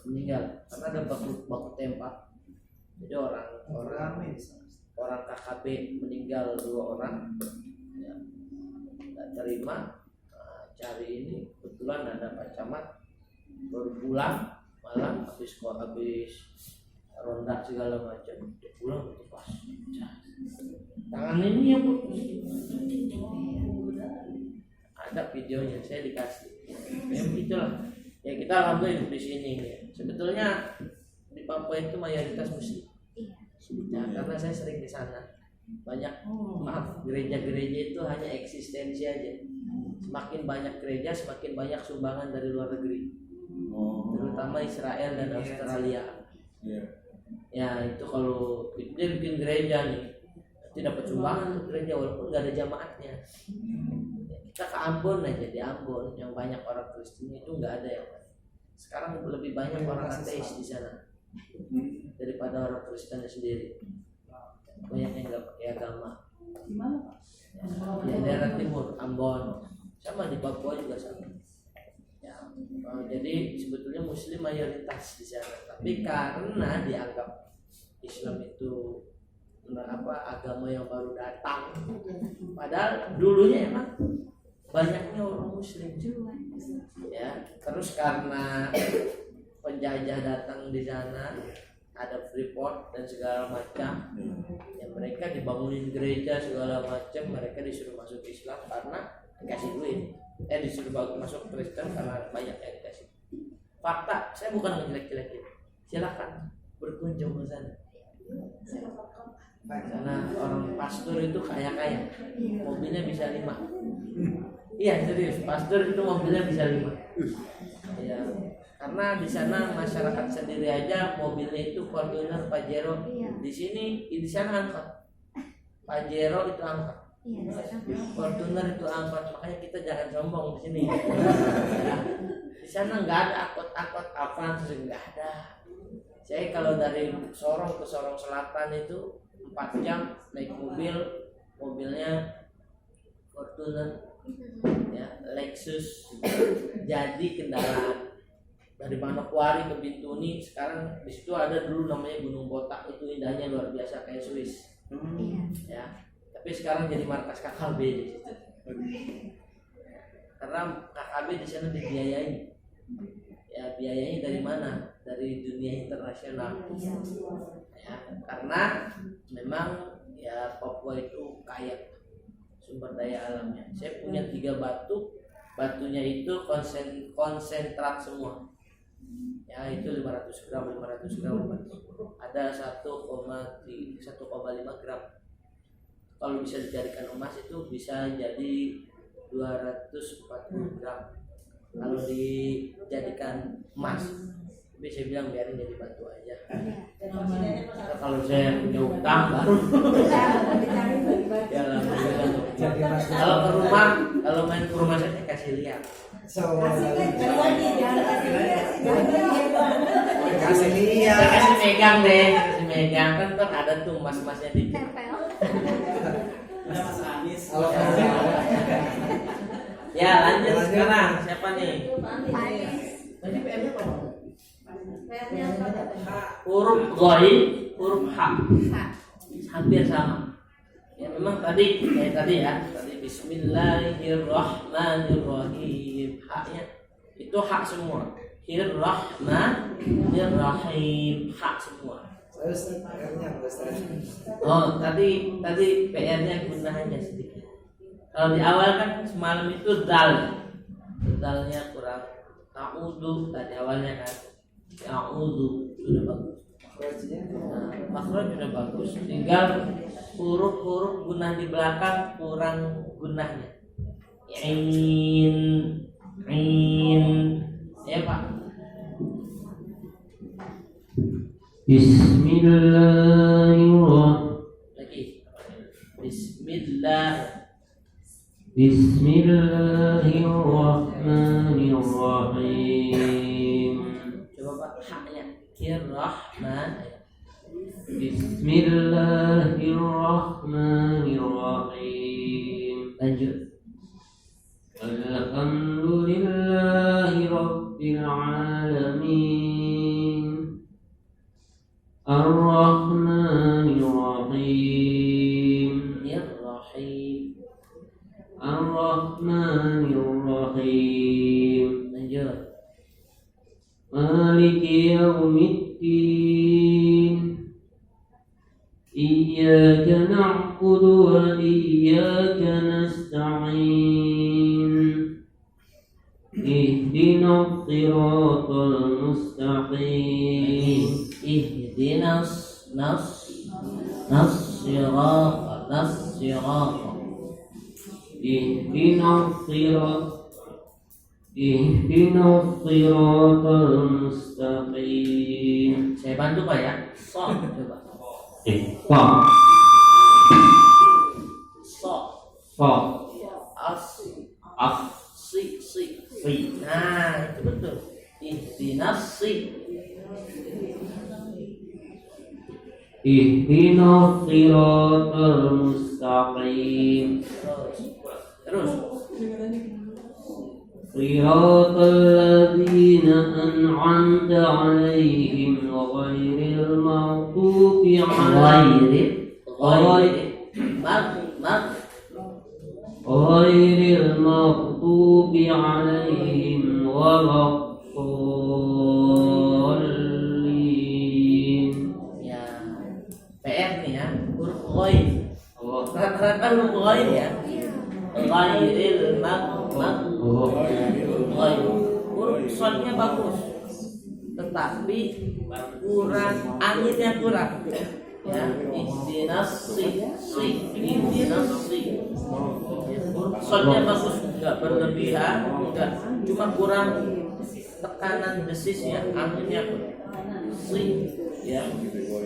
meninggal karena ada baku tembak. Jadi orang KKB meninggal 2 orang ya, nggak terima cari ini kebetulan ada Pak Camat baru pulang malam habis ronda segala macam dia pulang itu pas tangan ini yang putus. Ada videonya saya dikasih ya begitulah ya kita alhamdulillah di sini ya. Sebetulnya di Papua itu mayoritas muslim ya, karena saya sering di sana banyak gereja-gereja itu hanya eksistensi aja. Semakin banyak gereja semakin banyak sumbangan dari luar negeri, terutama Israel dan Australia. Ya itu kalau dia bikin gereja nih nanti dapat sumbangan untuk gereja walaupun nggak ada jamaatnya. Kita ke Ambon aja, di Ambon yang banyak orang Kristen itu nggak ada yang sekarang lebih banyak orang ateis di sana daripada orang Kristen sendiri. Banyak yang nggak pakai agama. Di mana Pak? Di daerah timur Ambon, sama di Papua juga sama. Ya, jadi sebetulnya Muslim mayoritas di sana, tapi karena dianggap Islam itu agama yang baru datang, padahal dulunya emang banyaknya orang Muslim ya. Terus karena penjajah datang di sana, ada Freeport dan segala macam, ya mereka dibangunin gereja segala macam, mereka disuruh masuk Islam karena dikasih duit. Disuruh masuk Kristen karena banyak yang dikasih. Fakta, saya bukan ngejelek-jelekin. Silakan berkunjung ke sana. Karena orang pastor itu kaya-kaya, mobilnya bisa 5. Iya serius, pastor itu mobilnya bisa 5. Ya, karena di sana masyarakat sendiri aja mobilnya itu Fortuner, Pajero. Di sana angkot. Pajero itu angkot. Fortuner itu angkot, makanya kita jangan sombong di sini. Di sana nggak ada angkot Avanza, nggak ada. Saya kalau dari Sorong ke Sorong Selatan itu 4 jam naik mobilnya Fortuner, ya Lexus. Jadi kendaraan dari Manokwari ke Bintuni, sekarang di situ ada dulu namanya Gunung Botak, itu indahnya luar biasa kayak Swiss. Ya, tapi sekarang jadi markas KKB di situ. Karena KKB di sana dibiayai. Ya, biayanya dari mana? Dari dunia internasional. Ya, karena memang ya Papua itu kaya sumber daya alamnya. Saya punya 3 batunya itu konsentrat semua. Ya itu 500 gram. Ada 1,5 gram. Kalau bisa dijadikan emas itu bisa jadi 240 gram. Kalau dijadikan emas, tapi saya bilang biarin jadi batu aja. Kalau saya punya utang baru. Ya kalau main ke rumah saya kasih lihat. Kasih lihat. Saya kasih megang kan ada tuh emas-emasnya di. Ada Mas Anis. Ya lanjut sekarang siapa nih? Tadi PR-nya apa? PR-nya apa? Huruf ghaib, huruf ha. Hampir sama. Ya memang tadi Bismillahirrahmanirrahim. Haknya itu hak semua. Rahmanirrahim, hak semua. Oh, tadi PR-nya gunanya sedikit. Kalau di awal kan semalam itu dalnya kurang. Ta'udhu tadi awalnya kan. Ta'udhu sudah bagus. Makhraj sudah bagus. Tinggal huruf-huruf gunah di belakang kurang gunahnya. In. Ya Pak. Bismillahirrahmanirrahim. Lagi. Bismillah. Bismillahirrahmanirrahim. Coba Pak haknya. Rahman. Bismillahirrahmanirrahim. Lanjut. Alhamdulillahi Rabbil Alamin. Ar-Rahmanir-Rahim. Rahim. Ar-Rahmanir-Rahim. Lanjut. Maliki yaumiddin. Iyyaka na'budu wa iyyaka nasta'in. Ihdinas siratal mustaqim. Ihdinas Ihdinas siratal mustaqim. Saya bantu Pak ya. So, coba. Fa So, fa as, af si. fi. Nah, itu betul. Ihdinas si. Ihdinas siratal mustaqim. Terus. Siratal ladzina an'amta 'alaihim ghairil maghdubi 'alaihim ghairil maghdubi 'alaihim waladdallin. Ya. PR nih ya. Huruf ghair. Rata-rata huruf ghair ya. Ghairil ghair. Huruf shadnya bagus. Tetapi kurang anginnya kurang. Ya, ihdinas si. Ihdinas si. Huruf shadnya bagus, enggak berlebihan, enggak cuma kurang tekanan desisnya, anginnya kurang. Si, ya.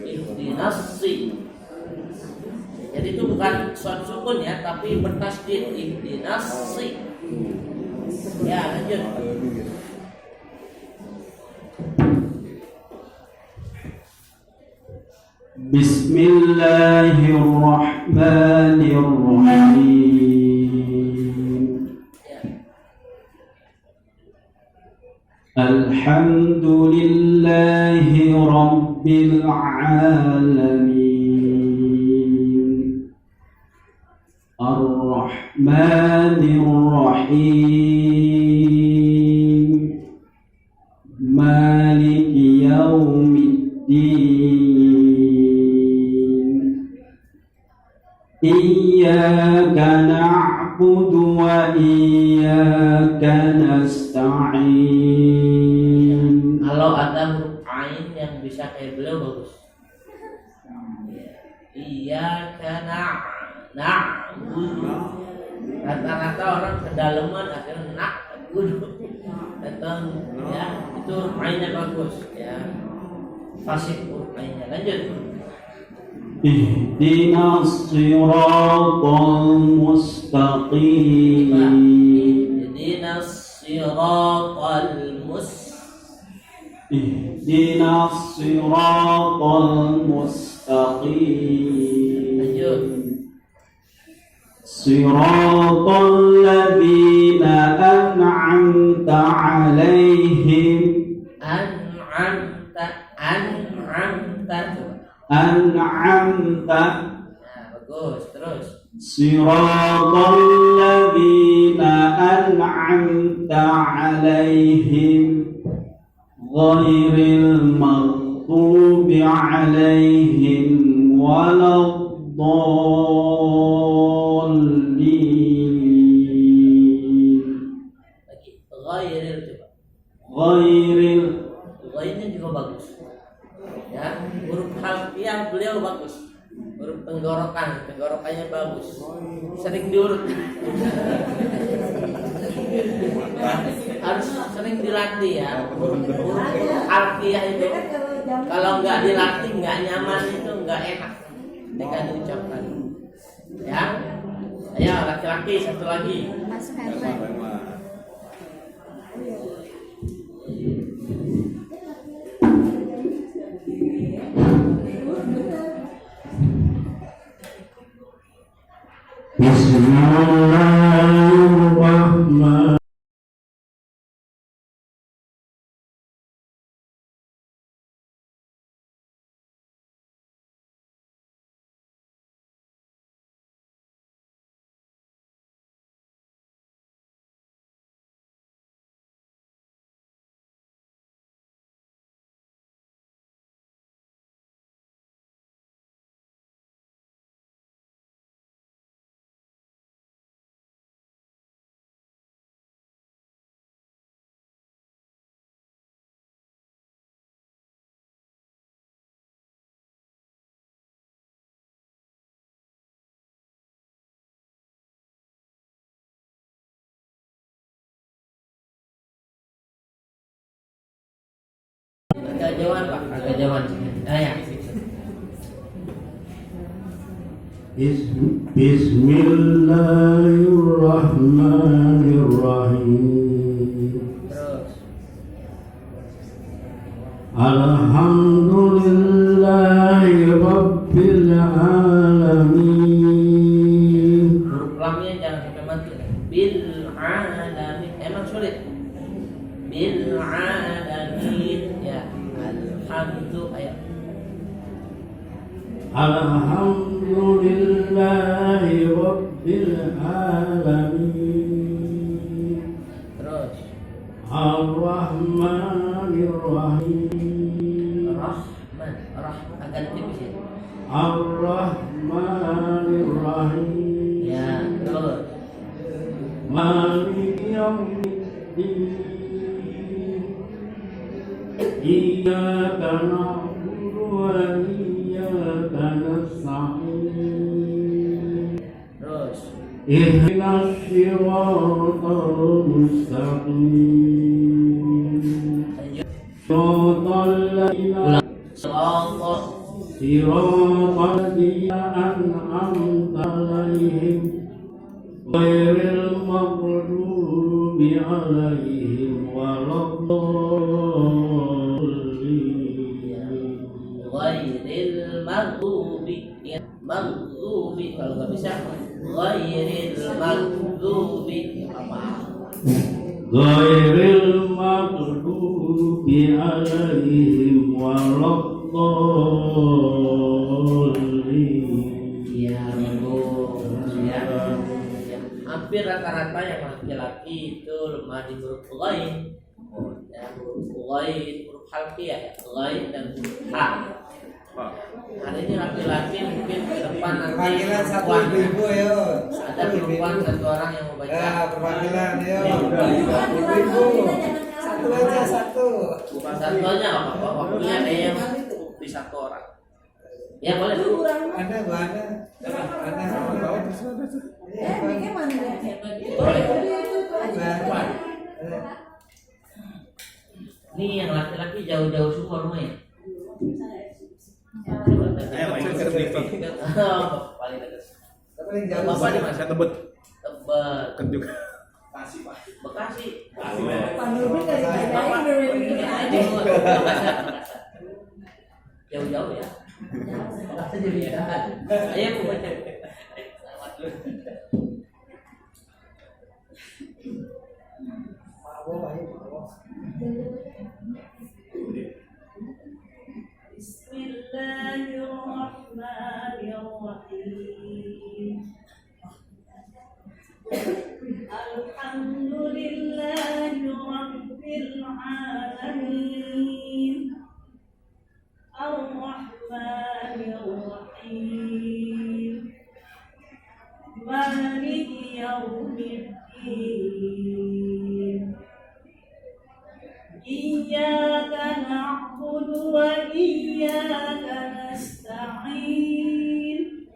Ihdinas si. Jadi itu bukan shad sukun ya, tapi bertasdid. Ihdinas si. Ya, lanjut. Bismillahirrahmanirrahim. Alhamdulillahi Rabbil Alamin. Ar-Rahmanir-Rahim. Maliki yaumiddin. Iyyaka na'budu wa iyyaka nasta'in. Kalau ada huruf ain yang bisa kayak beliau bagus. Iyyaka na'budu. Rata-rata orang kedalaman akhirnya na'budu. Datang ya, itu huruf ainnya bagus ya. Fasih huruf ainnya. Lanjut. Ihdinas siratal mustaqim. Ihdinas siratal Ihdinas siratal mustaqim. Lanjut. Siratal ladzina an'amta 'alaihim. An'amta. Nah, bagus. Terus. Siratal ladzina an'amta 'alaihim ghairil maghdubi 'alaihim waladdallin. Lagi. Ghairil coba. Ghairil. Ghairnya juga bagus. Ya, huruf halqiyah beliau bagus. Huruf tenggorokannya bagus. Sering diurut. Harus sering dilatih ya. Huruf halqiyah itu Kalau nggak dilatih, nggak nyaman itu nggak enak ketika diucapkan. Ya, ayo laki-laki satu lagi. Mas Herman. Bismillahirrahmanirrahim. Agak jauhan Pak, agak jauhan. Ya. Bismillahirrahmanirrahim. Terus. Alhamdulillahi Rabbil Alamin. Huruf lamnya jangan sampai mati. Bil alamin. Emang sulit. Bil alamin. Ya. Alhamdulillah. Alhamdulillahi Rabbil Alamin. Terus. Ar-Rahmanir-Rahim. Rahman. Agak tipis ya. Ar-Rahmanir-Rahim. Ya. Terus. Maliki Yawmiddin. Iyyaka na'budu wa iyyaka nasta'in. Terus. Ihdinas siratal mustaqim. Siratal ladzina an'amta 'alaihim ghairil maghdubi 'alaihim waladdallin. Ghairil maghdubi. Maghdubi kalau nggak bisa. Ghairil maghdubi. Apa? Ghairil maghdubi 'alaihim waladdallin. Ya, bagus ya. Hampir rata-rata yang laki-laki itu lemah di huruf ghain. Ya, huruf ghain, huruf halqiyah ya, ghain dan huruf ha. Hari ini laki-laki mungkin ke depan nanti Perwakilan satu perempuan, ya. ibu yo. Ada perempuan satu orang yang mau baca. Ya, perwakilan yo. Ya, udah. Ibu. Satu aja satu. Bukan satu aja apa-apa, waktunya ada yang di satu orang. Ya boleh. Ada Bu Ana. Ana. Boleh. Boleh. Ini yang laki-laki jauh-jauh semua rumahnya. Paling dekat. Paling jauh. Bapak di mana? Saya Tebet. Tebet. Deket juga. Bekasi. Jauh-jauh ya. Ayo Bu. Selamat dulu. Bismillahirrahmanirrahim. Alhamdulillahi Rabbil Alamin. Ar-Rahmanir-Rahim. Maliki Yawmiddin. Iyyaka na'budu wa iyyaka nasta'in.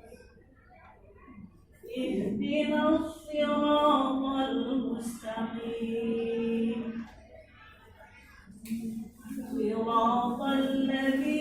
Ihdinas siratal mustaqim. Siratal ladzina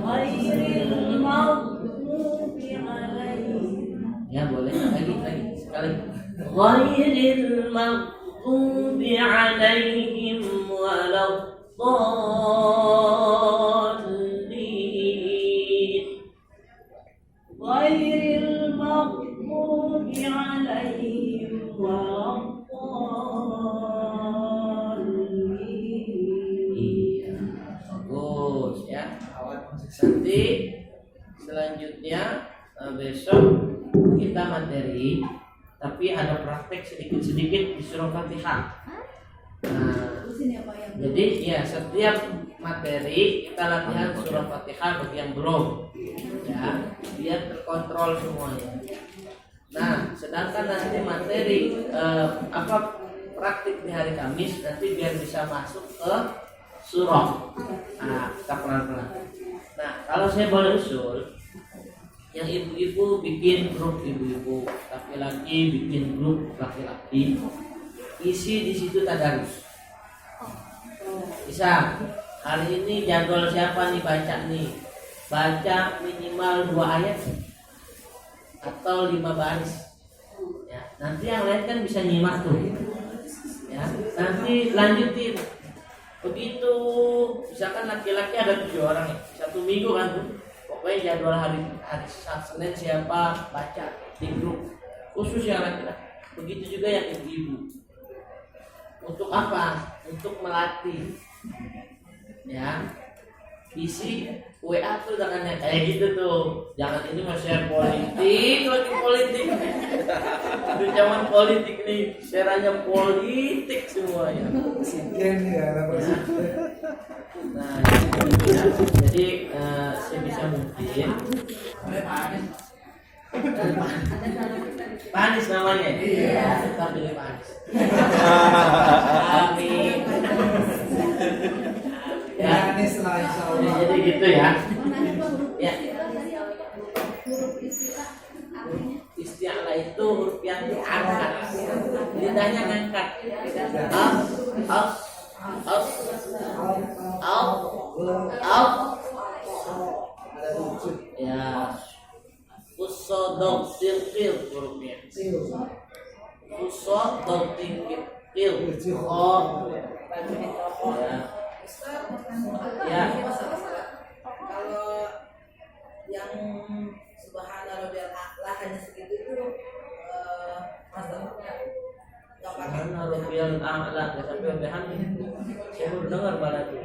ghairil maghdubi alaihim. Ya boleh lagi sekali. Ghairil maghdubi alaihim waladdallin. Ghairil maghdubi alaihim waladdallin. Iya, bagus ya. Nanti selanjutnya besok kita materi, tapi ada praktek sedikit-sedikit di surah Fatihah. Nah, jadi ya setiap materi kita latihan surah Fatihah bagi yang belum, ya biar terkontrol semuanya. Nah, sedangkan nanti materi praktik di hari Kamis nanti biar bisa masuk ke surah. Nah, kita pelan-pelan. Nah, kalau saya boleh usul, yang ibu-ibu bikin grup ibu-ibu, laki-laki bikin grup laki-laki, isi di situ tadarus. Bisa. Hari ini jadwal siapa nih baca nih? Baca minimal 2 ayat atau 5 baris. Ya, nanti yang lain kan bisa nyimak tuh. Ya, nanti lanjutin. Begitu, misalkan laki-laki ada 7 orang ya, 1 minggu kan tuh. Pokoknya jadwal hari Senin siapa baca di grup khusus yang laki-laki. Begitu juga yang ibu-ibu. Untuk apa? Untuk melatih. Ya. Isi WA tuh jangan kayak gitu tuh. Jangan ini mau share politik, lagi politik. Itu zaman politik nih, share-nya politik semuanya. Sekian ya, Nah, ya. Jadi sebisa mungkin Panis namanya. Iya. Tetap pilih Panis. Amin. Ya, Panis lah insyaallah. jadi gitu ya. Ya. Isti'ala itu huruf yang diangkat. Lidahnya ngangkat. Ya. Usodok tilkil hurufnya. Usodok tilkil. Oh. Ya. Kalau yang subhanallah hanya segitu itu masalahnya Subhana rabbiyal a'la sampai udahan. Saya baru dengar pada itu.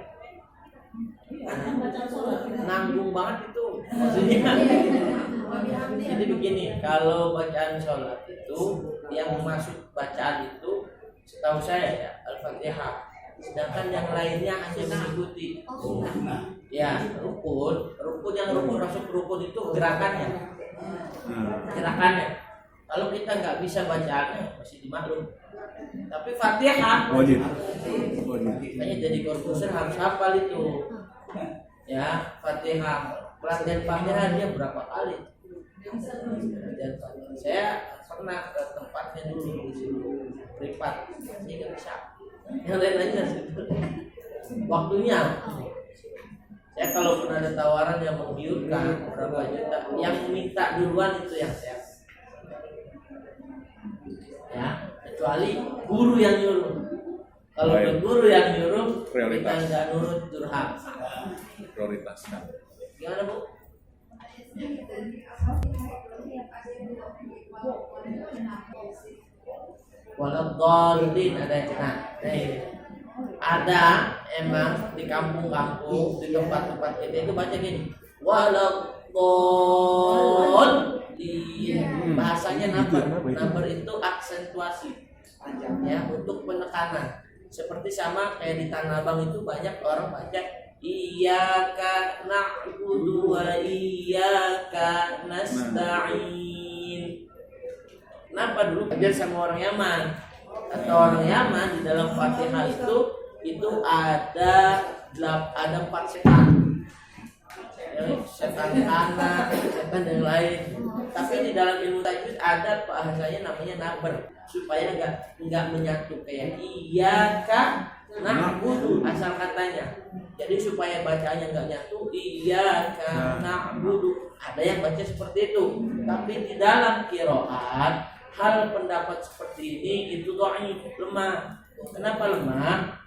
Nanggung banget itu maksudnya. Jadi begini, kalau bacaan sholat itu yang masuk bacaan itu setahu saya ya Al-Fatihah. Sedangkan yang lainnya hanya mengikuti. Ya, rukun yang masuk rukun itu gerakannya. Kalau kita nggak bisa bacaannya masih dimaklum. Tapi Fatihah wajib. makanya jadi korpuser harus hafal itu. Ya, Fatihah. Pelatihan Fatihah dia berapa kali? Saya pernah ke tempatnya dulu di situ privat. Saya nggak bisa. Yang lain aja sih. Waktunya. Saya kalau pernah ada tawaran yang menggiurkan berapa juta, yang minta duluan itu yang saya. Ya, kecuali guru yang nyuruh. Kalau ke guru yang nyuruh, kita nggak nurut durhaka. Prioritaskan. Gimana Bu? Waladhdallin ada yang ada emang di kampung-kampung di tempat-tempat itu baca gini waladhdallin, bahasanya number itu aksentuasi ya untuk penekanan, seperti sama kayak di Tanah Abang itu banyak orang baca iyyaka na'budu wa iyyaka nasta'in. Kenapa dulu belajar sama orang Yaman atau orang Yaman di dalam Fatihah itu ada 4 setan setan anak, setan yang lain. Tapi di dalam ilmu tajwid ada bahasanya namanya naber, supaya nggak menyatu kayak iyyaka na'budu asal katanya. Jadi supaya bacanya nggak nyatu iyyaka na'budu. Ada yang baca seperti itu. Tapi di dalam qiraat hal pendapat seperti ini itu dhaif, lemah. Kenapa lemah?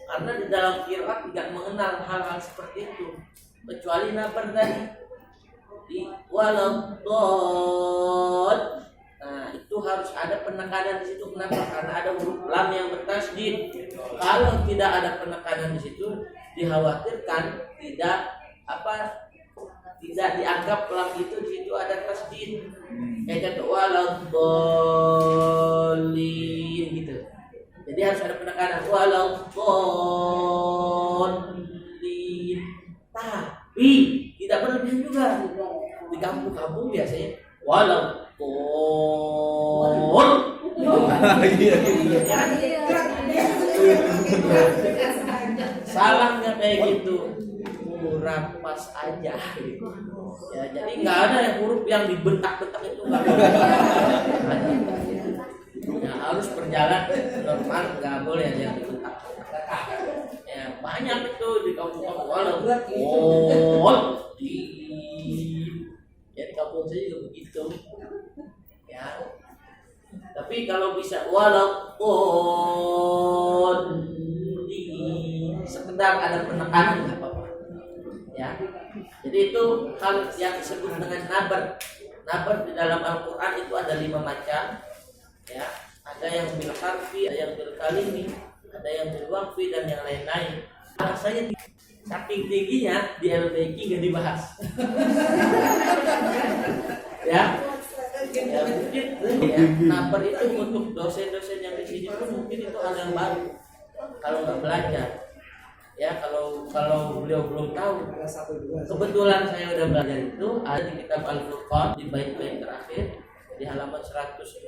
Karena di dalam qiraat tidak mengenal hal-hal seperti itu, kecuali nabar tadi di waladhdallin. Nah, itu harus ada penekanan di situ. Kenapa? Karena ada huruf lam yang bertasydid. Kalau tidak ada penekanan di situ, dikhawatirkan tidak dianggap lam itu di situ ada tasydid. Kayak kata waladhdallin gitu. Jadi harus ada penekanan waladhdallin. Tapi tidak berlebihan juga. Di kampung-kampung biasanya waladhdallin. Salahnya kayak gitu, murah pas aja gitu. Ya, jadi nggak ada yang huruf yang dibentak-bentak itu nggak boleh. Ya, harus berjalan normal, nggak boleh ada yang dibentak. Ya, banyak itu di kampung-kampung ya di kampung saya juga begitu. Ya. Tapi kalau bisa sekedar ada penekanan nggak apa-apa. Ya. Jadi itu hal yang disebut dengan nabar. Nabar di dalam Al-Qur'an itu ada 5 macam. Ya. Ada yang bil harfi, ada yang bil kalimi, ada yang bil waqfi dan yang lain-lain. Bahasanya saking tingginya di LBQ nggak dibahas. Ya mungkin ya, nabar itu untuk dosen-dosen yang di sini pun mungkin itu hal yang baru kalau nggak belajar. Ya kalau beliau belum tahu. Kebetulan saya udah belajar itu ada di kitab Al-Furqan di bait-bait terakhir di halaman 167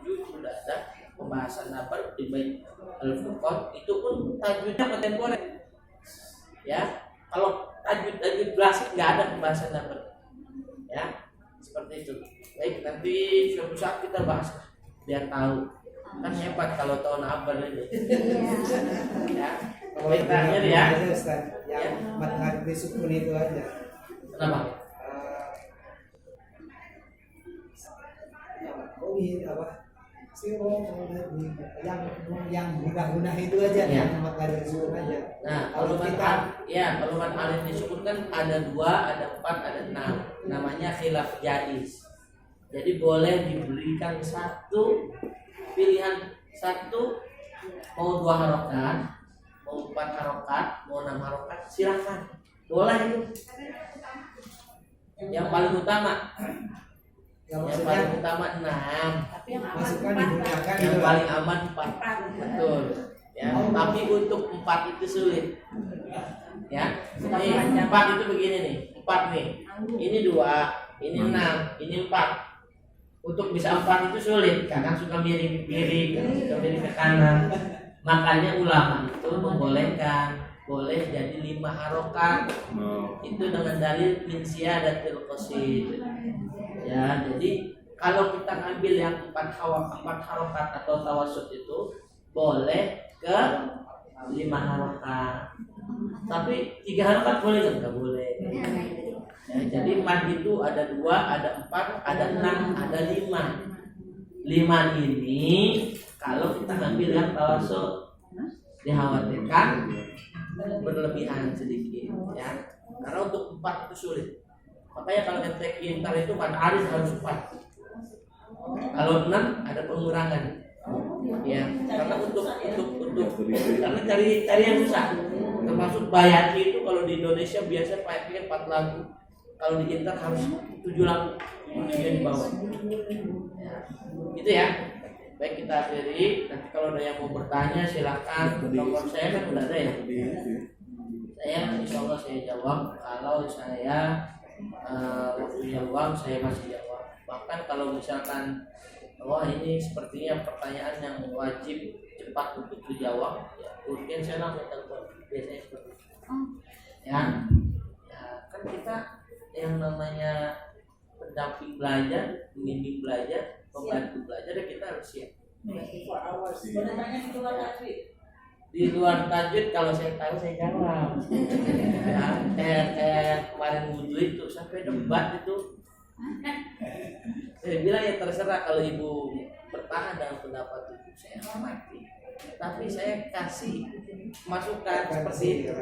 sudah ada pembahasan nabar di bait Al-Furqan. Itu pun tajwidnya kontemporer. Ya, kalau tajwid klasik nggak ada pembahasan nabar. Ya, seperti itu. Baik, nanti suatu saat kita bahas biar tahu. Kan hebat kalau tahu nabar ini. Ya, baik terakhir ya. Yang matahari sukun itu aja. Kenapa? Yang mudah-mudah itu aja Ya. yang matahari sukun aja. Nah, kalau mat alif disebut kan ada 2, ada 4, ada 6. Namanya khilaf jaiz. Jadi boleh diberikan satu pilihan, satu mau 2 harokat, mau 4 harokat, mau 6 harokat, silakan. Boleh itu. Yang paling utama, yang paling utama 6. Masukkan digunakan Yang paling aman 4. Betul. Ya, tapi untuk 4 itu sulit. Ya. Ini 4 itu begini nih. 4 nih. Ini 2, ini 6, ini 4. Untuk bisa 4 itu sulit, kadang suka miring-miring, suka miring ke kanan. Makanya ulama itu membolehkan boleh jadi 5 harokat. Itu dengan dalil min siyadatil qasid. Ya, jadi kalau kita ngambil yang 4 harokat atau tawassut itu boleh ke 5 harokat. Tapi 3 harokat boleh nggak? Boleh. Ya, jadi 4 itu ada 2, ada 4, ada 6, ada 5. 5 ini kalau kita ngambil yang tawassut dikhawatirkan berlebihan sedikit, ya. Karena untuk 4 itu sulit. Makanya kalau ngetek intar itu pada aris harus 4. Kalau 6 ada pengurangan. Ya, karena untuk karena cari yang susah. Termasuk bayati itu kalau di Indonesia biasa pakai 4 lagu. Kalau di intar harus 7 lagu yang dibawa. Ya. Gitu ya. Baik, kita akhiri. Nanti kalau ada yang mau bertanya silakan. Nomor saya kan udah ada ya. Saya insya Allah saya jawab. Kalau saya waktunya luang saya masih jawab. Bahkan kalau misalkan wah ini sepertinya pertanyaan yang wajib cepat untuk dijawab, ya mungkin saya langsung telepon. Biasanya seperti itu. Ya, kan kita yang namanya pendamping belajar, pembimbing belajar, pembantu belajar, ya kita harus siap. 24 hours. Sebenarnya di luar tajwid. Di luar tajwid kalau saya tahu saya jawab. Ya, kayak kemarin wudhu itu sampai debat itu. Saya bilang ya terserah kalau ibu bertahan dengan pendapat itu, saya hormati. Tapi saya kasih masukan seperti itu.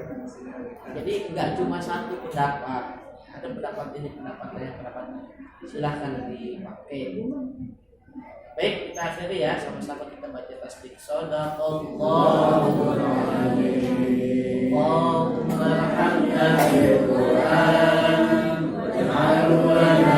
Jadi nggak cuma satu pendapat. Ada pendapat ini, pendapat lain, pendapat ini. Silahkan dipakai. Baik, kita akhiri ya, sama-sama kita baca tasbih. Shadaqallahul azim. Allahumma hamdan bil Qur'an waj'alhu lana